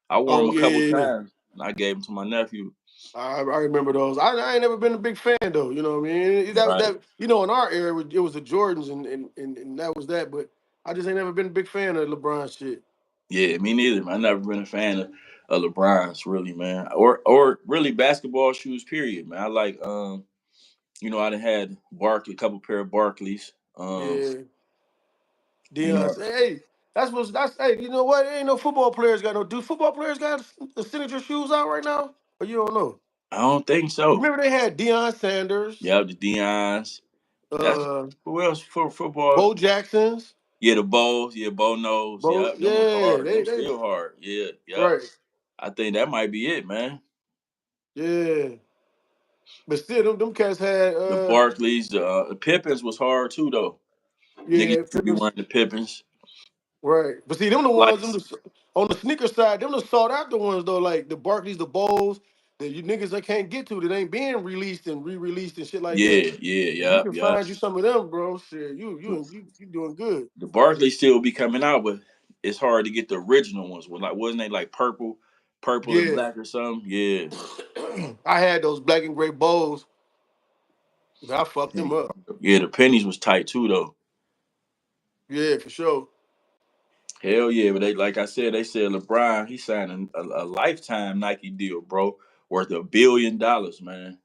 I wore them Oh a yeah, couple yeah, yeah. times and I gave them to my nephew. I remember those. I ain't never been a big fan though. You know what I mean? Right. In our era it was the Jordans and that was that. But I just ain't never been a big fan of LeBron shit. Yeah, me neither. Man. I never been a fan of LeBron's really, man. Or really basketball shoes, period, man. I like I done had a couple pair of Barclays. Yeah. You Dion know, say, hey, that's hey, you know what? Ain't no football players got no. Do football players got the signature shoes out right now? Or you don't know? I don't think so. Remember they had Deion Sanders, Yeah, the Dion's. That's uh, who else for football? Bo Jacksons, Yeah, the Bows. Yeah, Bo knows. Bo. Yep, them was Yeah, hard. Them they still hard. Yeah, yep. right. I think that might be it, man. Yeah, but still, them cats had The Barclays, the Pippins was hard too, though. Niggas yeah, used to be Pippins, wearing the Pippins. right. But see, them the Like, ones on the sneaker side, them the sought after ones though, like the Barclays, the Bowls, that you niggas that can't get to that ain't being released and re-released and shit like that. yeah, yeah, If you yep, can yep. find you some of them, bro, shit, you doing good. The Barclays still be coming out, but it's hard to get the original ones. Wasn't they like purple and Yeah, black or something? Yeah. I had those black and gray Bowls, but I fucked them up. Yeah, the pennies was tight too though. Yeah, for sure. Hell yeah, but like I said, they said LeBron he signed a lifetime Nike deal, bro, worth $1 billion, man,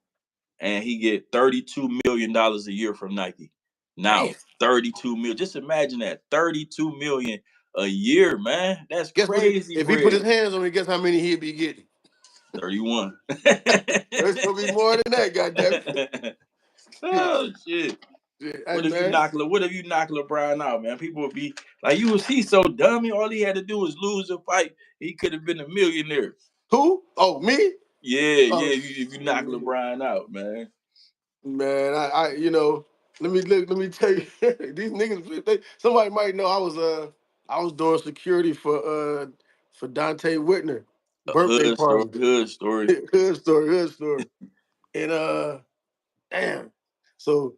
and he get $32 million a year from Nike. Now Damn. 32 million. Just imagine that 32 million a year, man. That's Guess what? crazy If he put his bread. hands on me, guess how many he'd be getting? 31. It's gonna be more than that, goddamn. Oh shit. Hey man, What if you knock LeBron out, man? People would be like, he so dummy. All he had to do was lose a fight. He could have been a millionaire. who? Oh, me? Yeah, Oh yeah. If you knock shit. LeBron out, man. Man, let me tell you, these niggas. Somebody might know I was doing security for Dante Whitner A birthday hood story, party. hood story. Hood story, and damn. So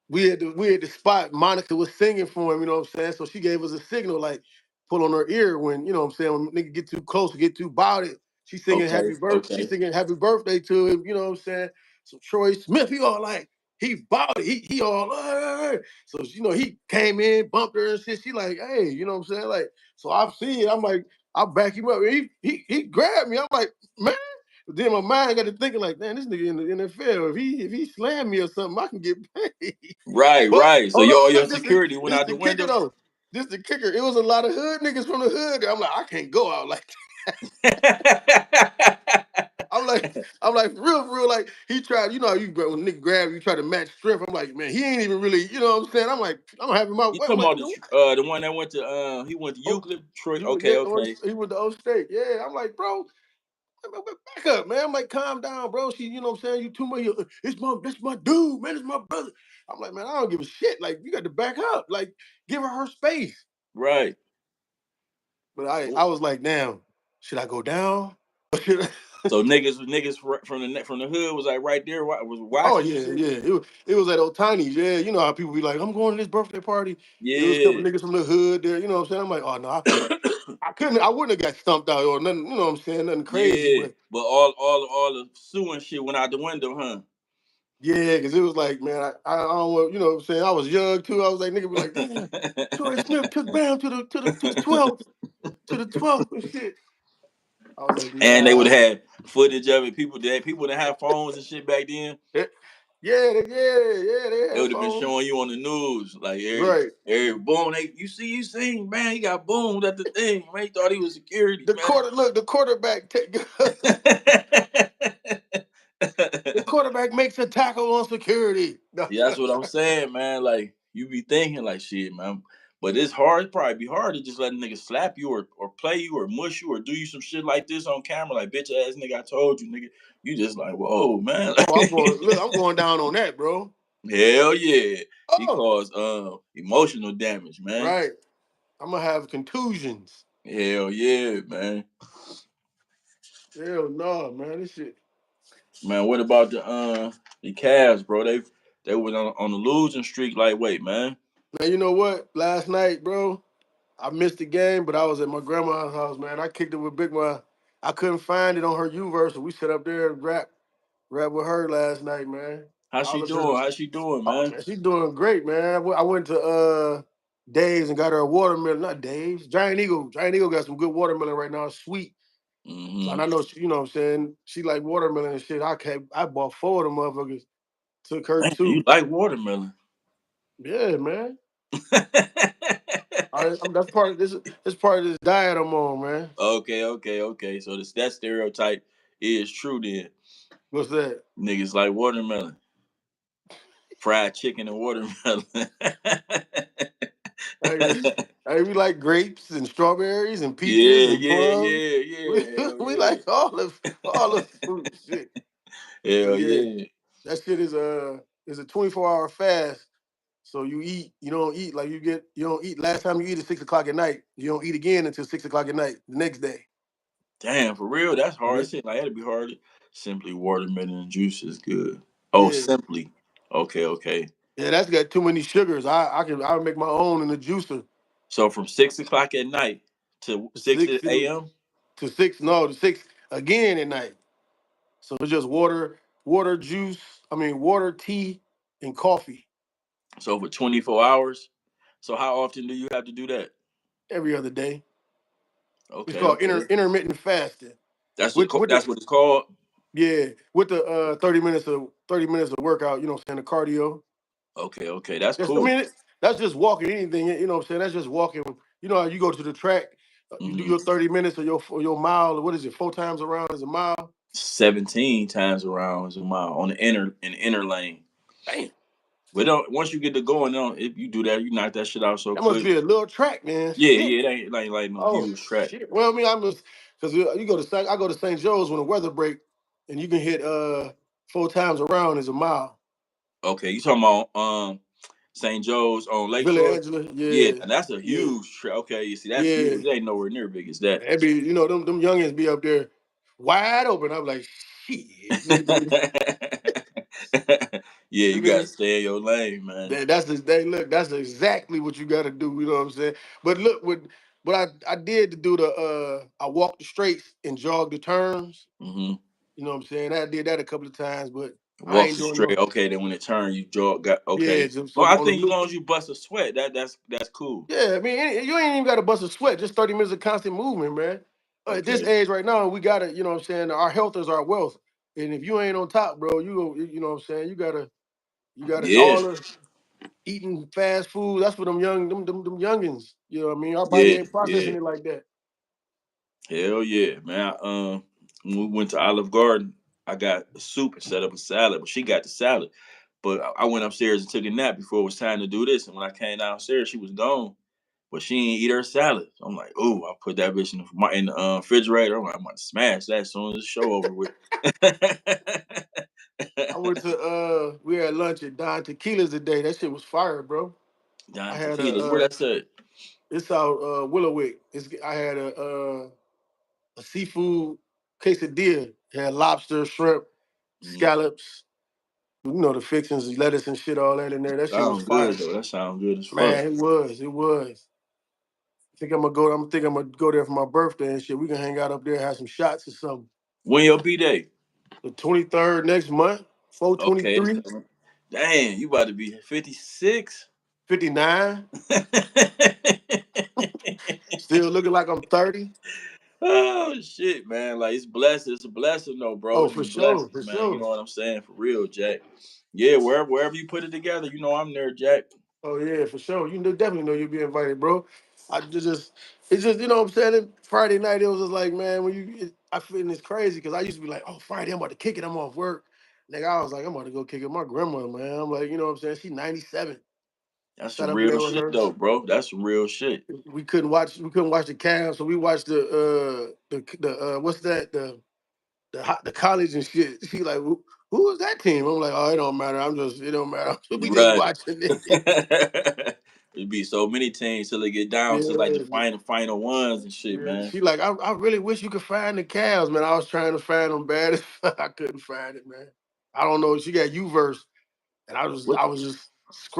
we had the spot. Monica was singing for him, you know what I'm saying? So she gave us a signal, like pull on her ear when, you know what I'm saying, when nigga get too close, get too bout it. Okay, She's okay. singing happy birthday to him, you know what I'm saying? So Troy Smith, he all like, he bought it. He all so he came in, bumped her and shit. She like, hey, you know what I'm saying? Like, so I've seen it. I'm like, I'll back him up. He grabbed me. I'm like, man. But then my mind got to thinking like, man, this nigga in the NFL. If he slammed me or something, I can get paid. Right, But right. So hold your on, security went this out the the kicker window. though. This the kicker. It was a lot of hood niggas from the hood. I'm like, I can't go out like I'm like, for real, like he tried, you know how you when nigga grab you try to match strength. I'm like, man, he ain't even really, you know what I'm saying? I'm like, I'm having my You way. I'm talking like, about man, the one that went to he went to oh, Euclid, Troy. he was Okay, yeah, okay. he was the old state. Yeah. I'm like, bro, back up, man. I'm like, calm down, bro. You know what I'm saying? You too much. That's my dude, man. It's my brother. I'm like, man, I don't give a shit. Like, you got to back up. Like, give her space. Right. But I was like, damn, should I go down? Or should I? So niggas from the hood was like right there, was Oh watching and yeah, shit. yeah. It was at old Tiny's. Yeah, you know how people be like, I'm going to this birthday party. It was a couple Yeah. niggas from the hood there. You know what I'm saying? I'm like, oh no, I couldn't. I wouldn't have got stumped out or nothing. You know what I'm saying? Nothing crazy, Yeah, but but all the suing shit went out the window, huh? yeah, because it was like, man, I don't want. You know what I'm saying? I was young too. I was like, nigga, be like, damn, Troy Smith took Bam to the 12th to the 12th and shit. I was like, And they would nah. have had footage of it. People that had phones and shit back then. Yeah, they They had would have been phones. showing you on the news, like Right. every boom. You seen, man, he got boomed at the thing. Man, he thought he was security, man. The quarterback the quarterback makes a tackle on security. No. Yeah, that's what I'm saying, man. Like you be thinking like shit, man. But it's hard. It'd probably be hard to just let a nigga slap you or play you or mush you or do you some shit like this on camera, like bitch ass nigga. I told you, nigga. You just like, whoa, man. Oh, I'm going down on that, bro. Hell yeah. He Oh, caused emotional damage, man. right. I'm gonna have contusions. Hell yeah, man. Hell no, man. This shit. Man, what about the Cavs, bro? They went on the losing streak. Like, wait, man. Now you know what? Last night, bro, I missed the game, but I was at my grandma's house, man. I kicked it with Big Ma. I couldn't find it on her U-verse, so we sat up there and rap with her last night, man. How I she listened doing? to How she doing, Oh man? man, she's doing great, man. I went to Dave's and got her a watermelon. Not Dave's, Giant Eagle. Giant Eagle got some good watermelon right now, sweet. So, Mm-hmm. and I know she, you know what I'm saying. She like watermelon and shit. I bought 4 of them motherfuckers. Took her Man, you 2. like watermelon? Yeah, man. That's part of this. It's part of this diet I'm on, man. Okay. So that stereotype is true then. What's that? Niggas like watermelon. Fried chicken and watermelon. Hey, hey, we like grapes and strawberries and peaches Yeah, and yeah, plums. yeah, We, yeah. Hell we yeah. like all the fruit shit. But Hell yeah, yeah. that shit is a 24-hour fast. So you don't eat like you don't eat. Last time you eat at 6 o'clock at night, you don't eat again until 6 o'clock at night the next day. Damn, for real, that's hard. Yeah, It seems like that'd be hard. Simply watermelon juice is good. Oh, yeah, simply. Okay. yeah. That's got too many sugars. I'll make my own in the juicer. So from 6 o'clock at night to To 6 six a.m. to six no to 6 again at night. So it's just water, juice. I mean water, tea, and coffee So for 24 hours. So how often do you have to do that? every other day. It's called Okay. intermittent fasting. With the That's what it's called. Yeah, with the 30 minutes of workout, you know what I'm saying, the cardio. Okay. That's Just I cool. mean that's just walking anything, you know what I'm saying? That's just walking. You know how you go to the track, you do Hmm. your 30 minutes or your mile, or what is it, 4 times around is a mile? 17 times around is a mile on the inner lane. Damn. But don't once you get to going on, if you do that, you knock that shit out so That must quick. be a little track, man. Yeah, Shit. it ain't like no Oh huge track. shit. Well, I mean, I'm just because you go to I go to St. Joe's when the weather break, and you can hit 4 times around is a mile. Okay, you talking about St. Joe's on Villa Lakeshore? Angela, Yeah, yeah, and that's a yeah, huge track. Okay, you see that's yeah. huge. It ain't nowhere near big as that. That be, them youngins be up there wide open. I'm like, shit. Yeah, you Look at gotta me. stay in your lane, man. That's exactly what you gotta do, you know what I'm saying? But look, what I did to do I walked the straights and jogged the turns, Hmm. you know what I'm saying? I did that a couple of times, but I Walk ain't the doing straight. no Okay, then when it turn, you got yeah, okay. so Well, I on the think as new long as you bust a sweat, that's cool. yeah, I mean you ain't even gotta bust a sweat, just 30 minutes of constant movement, man. At this Okay. age right now, we gotta, you know what I'm saying, our health is our wealth. And if you ain't on top, bro, you know what I'm saying, you gotta Yeah. all the eating fast food. That's for them them youngins. You know what I mean? Our body Yeah. ain't Yeah. processing it like that. Hell yeah, man. When we went to Olive Garden, I got a soup and set up a salad, but she got the salad. But I went upstairs and took a nap before it was time to do this. And when I came downstairs, she was gone. But she didn't eat her salad. I'm like, oh, I put that bitch in the refrigerator. I'm like, I'm about to smash that as soon as the show over with. I went to we had lunch at Don Tequila's today. That shit was fire, bro. I Don had Tequila's, where that's at? it's out Willowwick. I had a seafood quesadilla. Had lobster, shrimp, Mm. scallops. You know the fixings, lettuce and shit, all that in there. That shit was Sound fire. good though. That sound good as fuck. Man, it was. It was. I'm gonna go there for my birthday and shit. We can hang out up there, have some shots or something. When your B day? The 23rd next month, Okay. 423, Damn, you about to be 56? 59. Still looking like I'm 30. Oh shit, man! Like it's blessed. It's a blessing, though, bro. Oh, It's for a sure, blessing, for man. You sure. know what I'm saying? For real, Jack. Yeah, wherever you put it together, you know I'm there, Jack. Oh yeah, for sure. Definitely know you'll be invited, bro. It's just you know what I'm saying. Friday night it was just like, man, I feel it's crazy because I used to be like, oh Friday I'm about to kick it. I'm off work. Nigga, I was like, I'm about to go kick it. My grandmother, man. I'm like, you know what I'm saying. She's 97. That's Sat some up real there with shit, her. though, bro. That's some real shit. We couldn't watch the Cavs, so we watched the what's that the college and shit. She like, who is that team? I'm like, oh, it don't matter. It don't matter. We just Right. watching it. It'd be so many teams till they get down to like the Yeah. final ones and shit, Yeah, man. she like, I really wish you could find the cows, man. I was trying to find them bad as fuck. I couldn't find it, man. I don't know. She got Uverse, and What I was just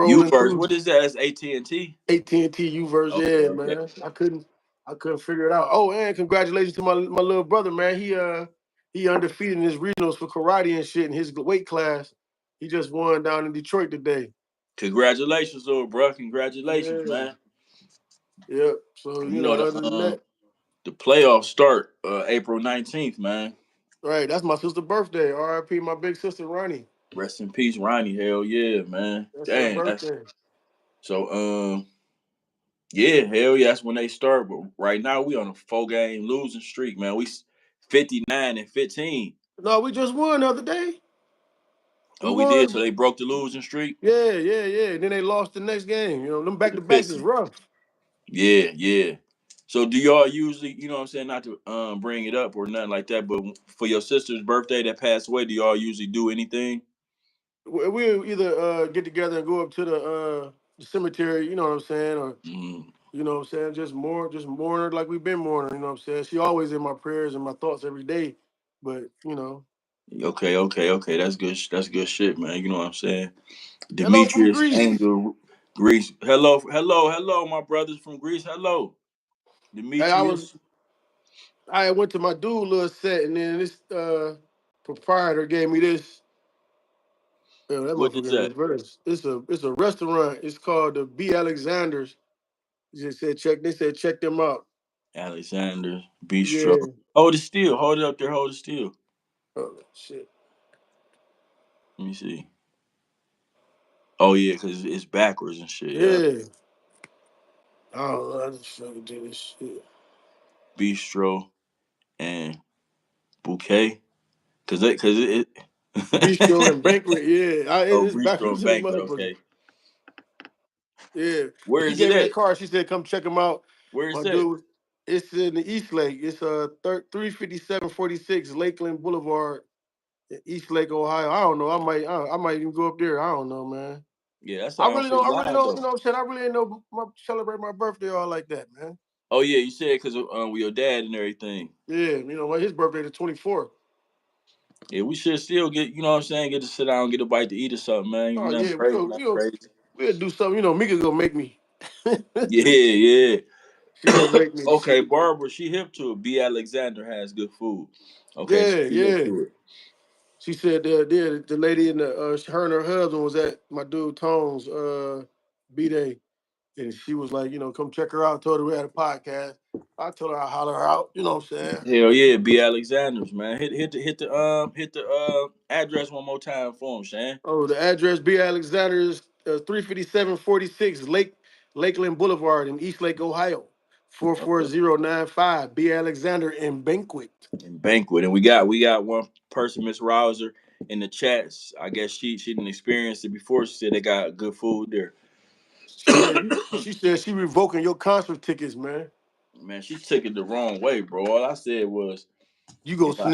U scrolling verse? through What is that? That's AT&T. AT&T Uverse. Okay, Yeah, okay. man. I couldn't figure it out. Oh, and congratulations to my little brother, man. He undefeated in his regionals for karate and shit in his weight class. He just won down in Detroit today. Congratulations, little bro. Congratulations, Yeah, man. yeah. So You know other than that, the playoffs start April 19th, man. right? That's my sister's birthday. R.I.P. My big sister Ronnie. Rest in peace, Ronnie. Hell yeah, man. That's her Dang, that's birthday. so yeah, hell yeah, that's when they start. But right now we on a 4-game losing streak, man. 59-15. No, we just won the other day. We Oh, we did. won. So they broke the losing streak Yeah, yeah, yeah. Then they lost the next game. Them back to to the backs is Pistons. rough. Yeah, yeah. So do y'all usually, you know what I'm saying, not to bring it up or nothing like that, but for your sister's birthday that passed away, do y'all usually do anything? We'll either get together and go up to the cemetery. You know what I'm saying, or Mm, you know what I'm saying, just mourn her like we've been mourning her. You know what I'm saying. She always in my prayers and my thoughts every day. But okay, okay, okay. That's good. That's good shit, man. You know what I'm saying. hello from Demetrius, Greece. Angel, Greece. Hello, hello, hello, my brothers from Greece. Hello, Hey, Demetrius. I went to my dude little set, and then this proprietor gave me this. That What is motherfucker in that? reverse. It's a restaurant. It's called the B. Alexander's. They said check them out. Alexander Bistro. Yeah. Hold it still. Hold it up there. Hold it still. Oh shit. Let me see. Oh yeah, because it's backwards and shit. Yeah, Yeah. I don't know. I just fucking do this shit. Bistro and Bouquet. Cause it. Bistro and banquet. Yeah. Oh, It's Bistro backwards and in the banquet. motherfucker. Okay. Yeah. But Where she is it gave me that at? card. She said come check them out. Where My is it? dude. It's in the East Lake. It's 35746 Lakeland Boulevard, in East Lake, Ohio. I don't know. I might even go up there. I don't know, man. Yeah, that I sounds really pretty don't. I really live don't. You though. know what I'm saying? I really ain't know celebrate my birthday all like that, man. Oh yeah, you said because with your dad and everything. Yeah, his birthday the 24th. Yeah, we should still get, you know what I'm saying, get to sit down, get a bite to eat or something, man. Oh Nothing yeah, crazy, nothing crazy. we'll do something. Mika gonna make me. Yeah, She gonna yeah. make me Okay, shit. Barbara, she hip to it. B. Alexander has good food. Okay, so Yeah, she hip yeah. to it. She said the lady in her and her husband was at my dude Tone's B day, and she was like, come check her out. Told her we had a podcast. I told her I holler her out. You know what I'm saying? Hell yeah, B. Alexander's, man. Hit the address one more time for him, Shan. Oh, the address B Alexander is 35746 Lakeland Boulevard in Eastlake, Ohio. Okay. 44095 B Alexander in Banquet. And banquet. And we got one person, Miss Rouser, in the chats. I guess she didn't experience it before. She said they got good food there. She said she revoking your concert tickets, man. Man, she took it the wrong way, bro. All I said was You go if I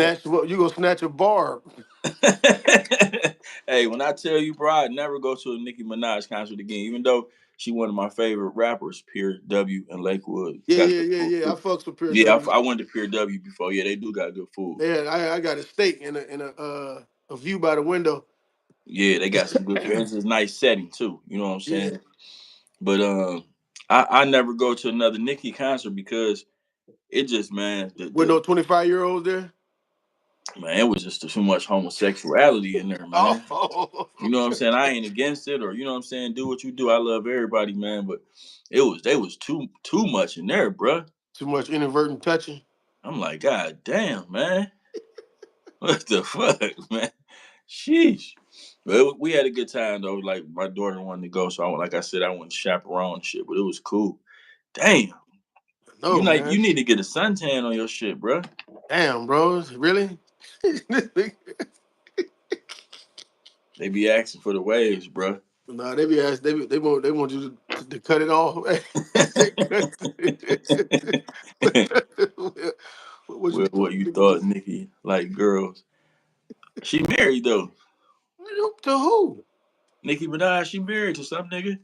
snatch a bar. Hey, when I tell you, bro, I'd never go to a Nicki Minaj concert again, even though she one of my favorite rappers, Pier W and Lakewood. Yeah, Got yeah, good yeah, food yeah. I too. fucks with Pure Yeah, W. I went to Pier W before. Yeah, they do got good food. Yeah, I got a steak and a view by the window. Yeah, they got some good food. It's a nice setting too. You know what I'm Yeah, saying? But I never go to another Nicki concert because it just man with no 25-year-olds there. man it was just too much homosexuality in there, man. Oh, You know what I'm saying? I ain't against it, or you know what I'm saying. Do what you do. I love everybody, man. But they was too much in there, bruh. too much inadvertent touching. I'm like, God damn, man. What the fuck, man? Sheesh. But we had a good time though. Like my daughter wanted to go, so like I said, I went chaperone and shit. But it was cool. Damn. No, You man. need to get a suntan on your shit, bruh. Damn, bros. Really? They be asking for the waves, bruh. Nah, they be asked. They want you to cut it off. Say cut it. What you Well, what you thought, Nikki? Like girls. She married though. to who? Nicki Minaj, she married to some nigga.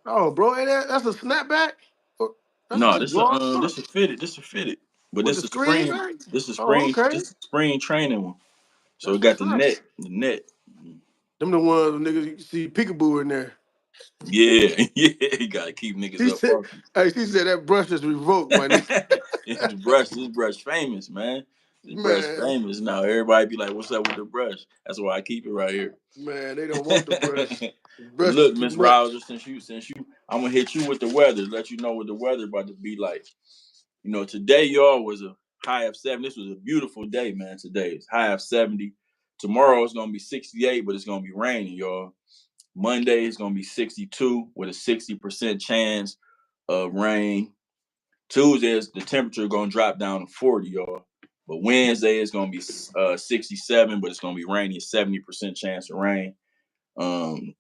Oh, bro, hey, that's a snapback. Or- No, That's drawing short this a fitted. This a fitted. But with the screen back. Oh, okay. this is spring training one. So it That's got what's up. the net. Them the ones niggas you see peekaboo in there. Yeah, yeah. You gotta keep niggas She up said, off "Hey, she said that brush is revoked, my nigga." you. This brush famous, man. This brush Man, famous now. Everybody be like, "What's up with the brush?" That's why I keep it right here. man, they don't want the brush. The But brush is look, too Miss much. Rouser, since you, I'm gonna hit you with the weather. Let you know what the weather about to be like. You know, today y'all was a high of 70. This was a beautiful day, man. Today it's high of 70. Tomorrow it's gonna be 68, but it's gonna be raining, y'all. Monday is gonna be 62 with a 60% chance of rain. Tuesday is the temperature gonna drop down to 40, y'all. But Wednesday is gonna be 67, but it's gonna be rainy, 70% chance of rain. Um,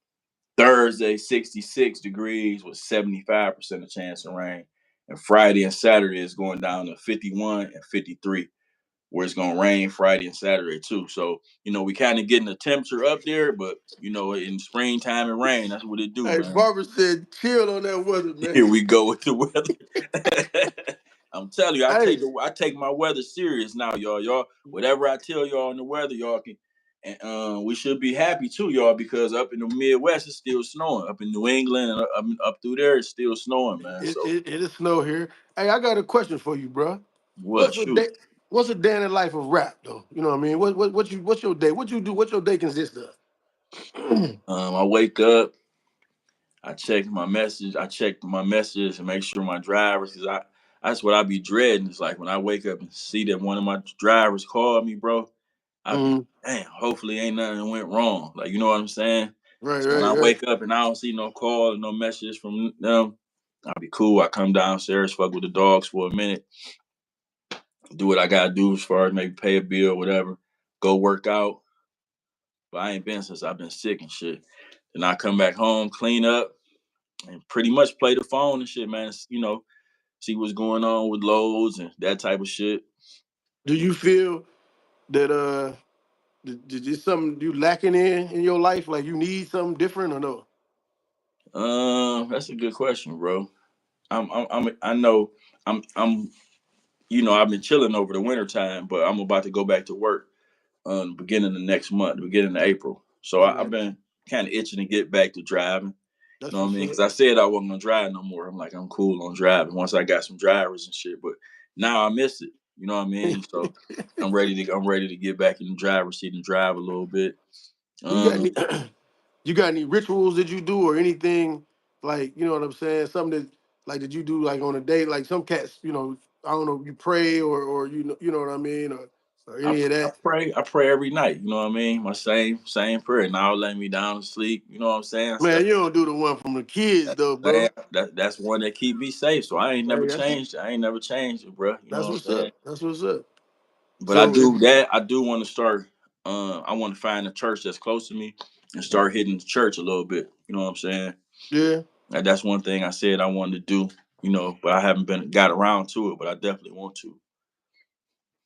Thursday, 66 degrees with 75% of chance of rain. And Friday and Saturday is going down to 51 and 53, where it's going to rain Friday and Saturday too. So, you know, we kind of getting the temperature up there, but, you know, in springtime and rain, that's what it do, Hey, man. Barbara said, "Chill on that weather, man." Here we go with the weather. I'm telling you, Hey, I take my weather serious now, y'all. Y'all, whatever I tell y'all in the weather, y'all can, and we should be happy too, y'all, because up in the Midwest it's still snowing. Up in New England and up through there it's still snowing, man. So it is snow here. Hey, I got a question for you, bro. what? What's a Shoot. day? What's a day in the life of rap, though? You know what I mean? What's your day? What you do? What your day consists of? I wake up, I check my message, I check my messages and make sure my drivers, cause I that's what I be dreading. It's like when I wake up and see that one of my drivers called me, bro. I be like, Mm, damn, hopefully ain't nothing went wrong. Like, you know what I'm saying? right, So when right, I right. wake up and I don't see no call, no message from them, I'll be cool. I come downstairs, fuck with the dogs for a minute, do what I gotta do as far as maybe pay a bill, whatever, go work out. But I ain't been since I've been sick and shit. Then I come back home, clean up, and pretty much play the phone and shit, man. You know, see what's going on with loads and that type of shit. Do you feel that is something you lacking in your life? Like you need something different or no? That's a good question, bro. I know I'm you know, I've been chilling over the winter time, but I'm about to go back to work beginning of next month, beginning of April. So I've Okay, been kind of itching to get back to driving. You that's know what I what's mean? up. Because I said I wasn't gonna drive no more. I'm like, I'm cool on driving once I got some drivers and shit. But now I miss it. You know what I mean? So I'm ready to get back in the driver's seat and drive a little bit. You got Um, any you got any rituals that you do or anything like you know what I'm saying? Something that like that you do like on a day like some cats I don't know you pray or you know what I mean or any of that. I pray every night. You know what I mean? My same prayer. Now let me down to sleep. You know what I'm saying? So Man, you don't do the one from the kids though, damn, bro. that's one that keep me safe. So I ain't never Hey, changed. I ain't never changed it, bro. You know that's what I'm what's saying? up. That's what's up. But I So if do that. I do want to start. I want to find a church that's close to me and start hitting the church a little bit. You know what I'm saying? yeah, And that's one thing I said I wanted to do. You know, but I haven't been got around to it. But I definitely want to.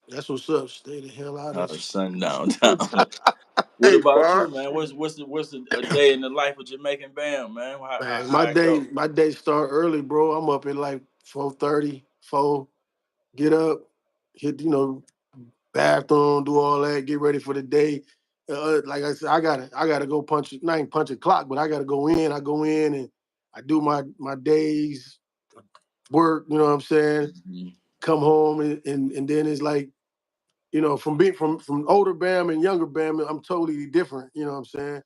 that's what's up. Stay the hell out of Sundown town. What Hey, about you, Bob. man? A day in the life of Jamaican Bam, man? Man, How it go? my day start early, bro. I'm up at like 4:30, 4. Get up, hit bathroom, do all that, get ready for the day. Like I said, I gotta go punch. Not even punch a clock, but I gotta go in. I go in and I do my days work. You know what I'm saying? Mhm. Come home and then it's like from being from older Bam and younger Bam, I'm totally different. You know what I'm saying?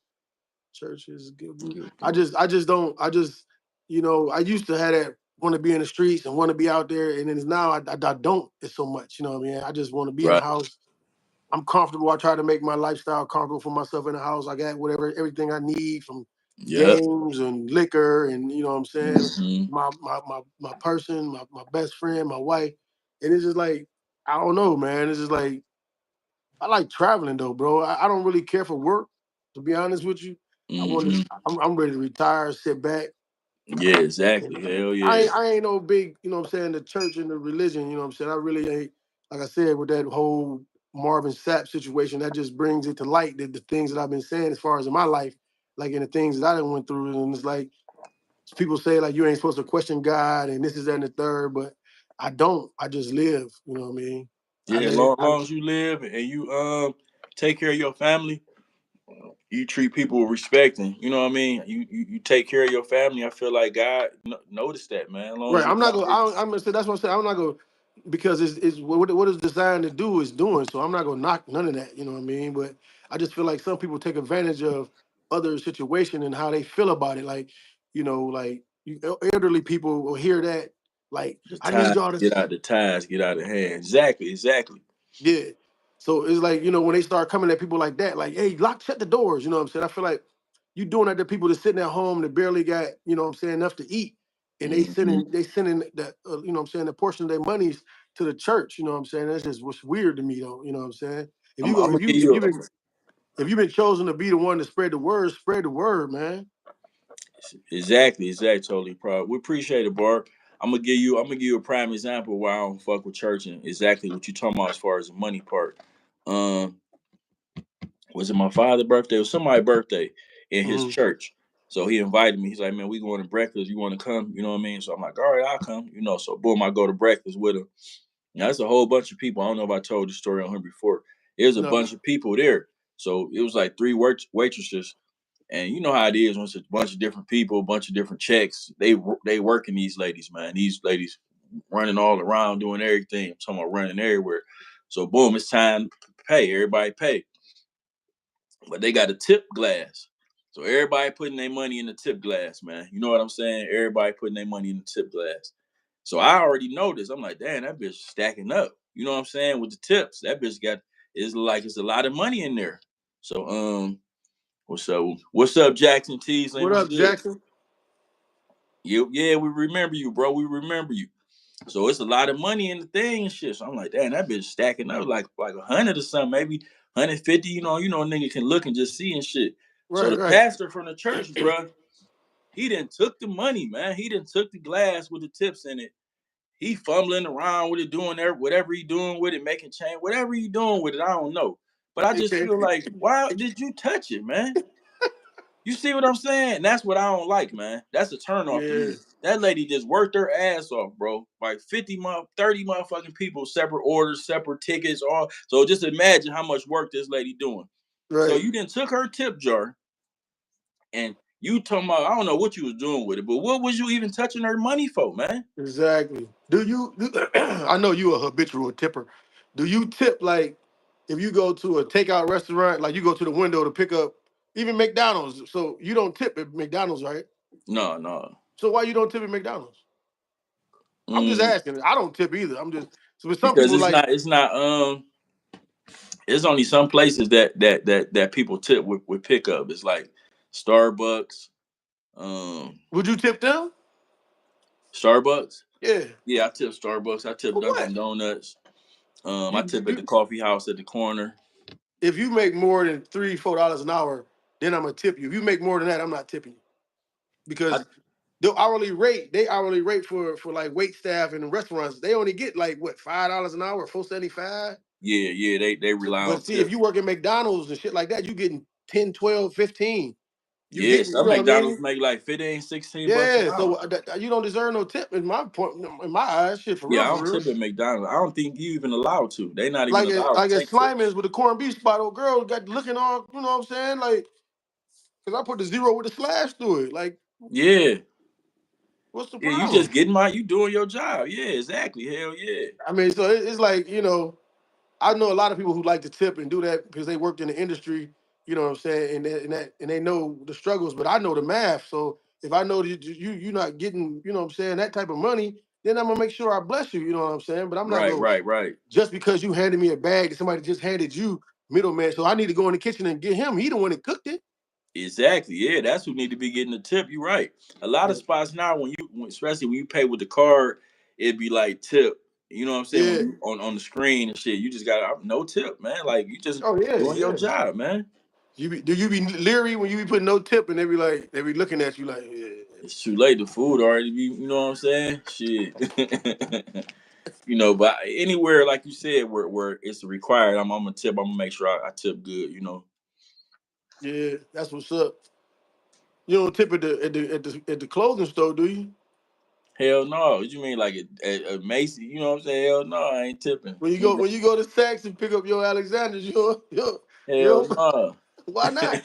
Church is good. Good. I just don't. I used to have that want to be in the streets and want to be out there, and then it's now I don't. It's so much. You know what I mean? I just want to be in the Right. house. I'm comfortable. I try to make my lifestyle comfortable for myself in the house. I got everything I need from Yep. games and liquor, and you know what I'm saying. Hmm. My person, my best friend, my wife, and it's just like I don't know, man. It's just like I like traveling though, bro. I don't really care for work, to be honest with you. Hmm. I'm ready to retire, sit back. Yeah, exactly. And Hell yeah. I ain't no big, you know what I'm saying, the church and the religion, you know what I'm saying. I really ain't, like I said, with that whole Marvin Sapp situation, that just brings it to light the things that I've been saying as far as in my life, like in the things that I done went through. And it's like people say like you ain't supposed to question God and this is that and the third, but I don't. I just live, you know what I mean? I Yeah, live. long as you live and you take care of your family, you treat people with respect, and you know what I mean. You take care of your family. I feel like God noticed that, man. As long as Right. you I'm not come gonna. here, I'm gonna say that's what I'm saying. I'm not gonna because it's what it's designed to do is doing. So I'm not gonna knock none of that. You know what I mean? But I just feel like some people take advantage of other situation and how they feel about it. Like elderly people will hear that. Like the I need ties y'all to. get out, the ties get out of hand. Exactly, exactly. Yeah. So it's like, when they start coming at people like that, like, hey, shut the doors, you know what I'm saying? I feel like you doing that to people that's sitting at home that barely got, you know what I'm saying, enough to eat. And Hmm. they sending that, you know what I'm saying, a portion of their monies to the church, you know what I'm saying? That's just what's weird to me though, you know what I'm saying? If you I'm go, gonna give you. if you've been chosen to be the one to spread the word, man. Exactly, exactly. Totally proud. We appreciate it, Bart. I'm gonna give you a prime example why I don't fuck with church and exactly what you talking about as far as the money part. Um, was it my father's birthday? It was somebody's birthday in his Hmm. church. So he invited me. He's like, man, we going to breakfast. You want to come? You know what I mean? So I'm like, all right, I'll come. So boom, I go to breakfast with him. Now that's a whole bunch of people. I don't know if I told the story on here before. There's a No. bunch of people there. So it was like three waitresses. And you know how it is when it's a bunch of different people, a bunch of different checks. They working these ladies, man. These ladies running all around doing everything. I'm talking about running everywhere. So boom, it's time to pay. Everybody pay. But they got a tip glass. So everybody putting their money in the tip glass, man. You know what I'm saying? Everybody putting their money in the tip glass. So I already know this. I'm like, damn, that bitch stacking up. You know what I'm saying? With the tips. That bitch got it's a lot of money in there. So what's up? What's up, Jackson Teasley? What What's up, good? Jackson? Yeah, we remember you, bro. We remember you. So it's a lot of money in the thing and shit. So I'm like, damn, that bitch stacking up like 100 or something, maybe 150. A nigga can look and just see and shit. So Right, the right. pastor from the church, bro, he didn't took the money, man. He didn't took the glass with the tips in it. He fumbling around with it, doing whatever he doing with it, making change, whatever he doing with it. I don't know, but I just feel like, why did you touch it, man? You see what I'm saying? And that's what I don't like, man. That's a turn off to Yeah. me. That lady just worked her ass off, bro. Like 30 motherfucking people, separate orders, separate tickets, all. So just imagine how much work this lady doing. So Right. you then took her tip jar and you talking about, I don't know what you was doing with it, but what was you even touching her money for, man? Exactly. I know you a habitual tipper. Do you tip like if you go to a takeout restaurant, like you go to the window to pick up even McDonald's? So you don't tip at McDonald's, right? No, no. So why you don't tip at McDonald's? I'm just Mm, asking. I don't tip either. I'm just so with some because people like it's not it's only some places that people tip with pickup. It's like Starbucks, um would you tip them? Starbucks. Yeah. Yeah, I tip Starbucks. I tip For Dunkin' what? Donuts. I tip at the You coffee house at the corner. if you make more than $3, $4 an hour, then I'm gonna tip you. If you make more than that, I'm not tipping you. I Because they hourly rate for like wait staff in the restaurants, they only get like what $5 an hour, 4.75. Yeah, they rely on But see, if tips. you work at McDonald's and shit like that, you getting 10, 12, 15. You Yeah, getting, you some know what I McDonald's mean? make like 15, 16 bucks an Yeah, so hour. you don't deserve no tip in my point, in my eyes. Shit, for Yeah, real, I for don't real. tip at McDonald's. I don't think you even allowed to. They not even Like allowed like to at take tips. Slimans with the corned beef spot, old girl got looking all, you know what I'm saying? Like, cause I put the zero with the slash through it. Like, Yeah. what's the Yeah, you problem? just getting you doing your job. Yeah, exactly. Hell yeah. I mean, so it's like, I know a lot of people who like to tip and do that because they worked in the industry, you know what I'm saying, and they know the struggles, but I know the math. So if I know that you're not getting, you know what I'm saying, that type of money, then I'm gonna make sure I bless you, you know what I'm saying? But I'm not Right, gonna right, right. just because you handed me a bag that somebody just handed you middleman. So I need to go in the kitchen and get him. He the one that cooked it. Exactly. Yeah, that's who need to be getting the tip. You're right. A lot of Yeah. spots now, especially when you pay with the card, it'd be like tip. You know what I'm saying? When Yeah. you on the screen and shit, you just got no tip, man. Like you just Oh yeah, doing your yeah. job, man. Do you be leery when you be putting no tip and they be looking at you like, yeah. It's too late. The food already be, you know what I'm saying? Shit. But anywhere like you said where it's required, I'm gonna tip. I'm gonna make sure I tip good. Yeah, that's what's up. You don't tip at the clothing store, do you? Hell no. What you mean like a Macy? You know what I'm saying? Hell no, I ain't tipping. When you go to Saks and pick up your Alexanders, you Hell know, no. why not?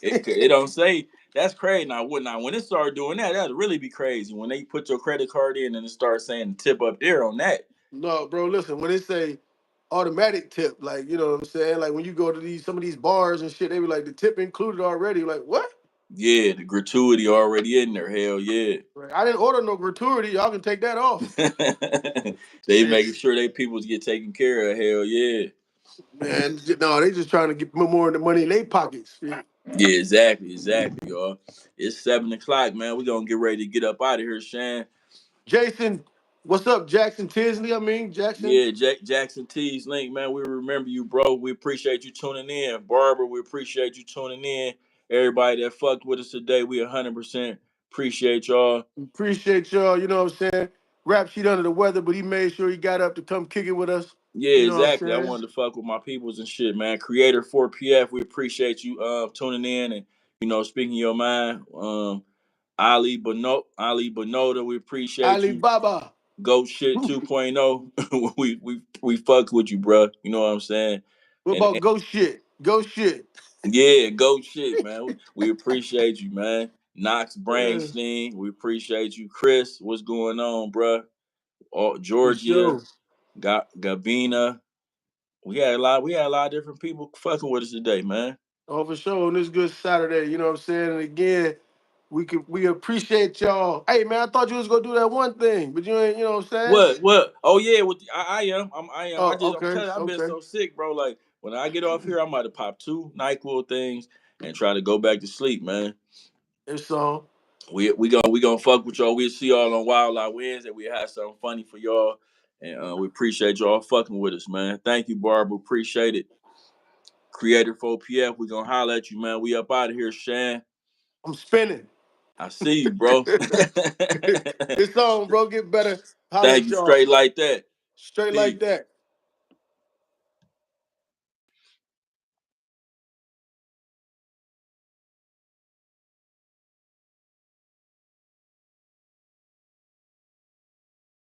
It don't say that's crazy. Now when it start doing that, that'd really be crazy. When they put your credit card in and it start saying tip up there on that. No, bro. Listen, when they say automatic tip, like you know what I'm saying, like when you go to some of these bars and shit, they be like the tip included already. Like what? Yeah, the gratuity already in there. Hell yeah. Right. I didn't order no gratuity. Y'all can take that off. They Shit, making sure they people get taken care of. Hell yeah. man. No, they just trying to get more of the money in their pockets. Shit. Yeah, exactly, y'all. It's 7 o'clock, man. We gonna get ready to get up out of here, Shan. Jason, what's up, Jackson Tisley? I mean Jackson. Yeah, Jackson T's link, man. We remember you, bro. We appreciate you tuning in. Barbara, we appreciate you tuning in. Everybody that fucked with us today, we 100% appreciate y'all. Appreciate y'all. You know what I'm saying. Rap sheet under the weather, but he made sure he got up to come kick it with us. Yeah, You know what I'm exactly. I saying? wanted to fuck with my peoples and shit, man. Creator 4PF, we appreciate you tuning in and speaking your mind. Ali Benoda, we appreciate you. Alibaba. Go shit 2.0. We fucked with you, bro. You know what I'm saying? What And about go shit? Go shit. yeah, go shit, man. We appreciate you, man. Knox Yeah, Brainstein, we appreciate you. Chris, what's going on, bro? for Georgia, sure. Gavina. We had a lot of different people fucking with us today, man. Oh, for sure. On this good Saturday, you know what I'm saying? And again, we appreciate y'all. Hey man, I thought you was gonna do that one thing, but you ain't, you know what I'm saying? What? Oh yeah, I am. I am. Oh, I'm okay, telling you, I've been okay. so sick, bro. Like when I get off here, I'm about to pop 2 NyQuil things and try to go back to sleep, man. It's on. We gonna fuck with y'all. We'll see y'all on Wildlife Wednesday. We have something funny for y'all, and we appreciate y'all fucking with us, man. Thank you, Barbara. Appreciate it. Creator 4PF, we gonna holler at you, man. We up out of here, Shan. I'm spinning. I see you, bro. It's on, bro. Get better. Holla Thank at you. y'all. Straight like that. Straight like Peace. that.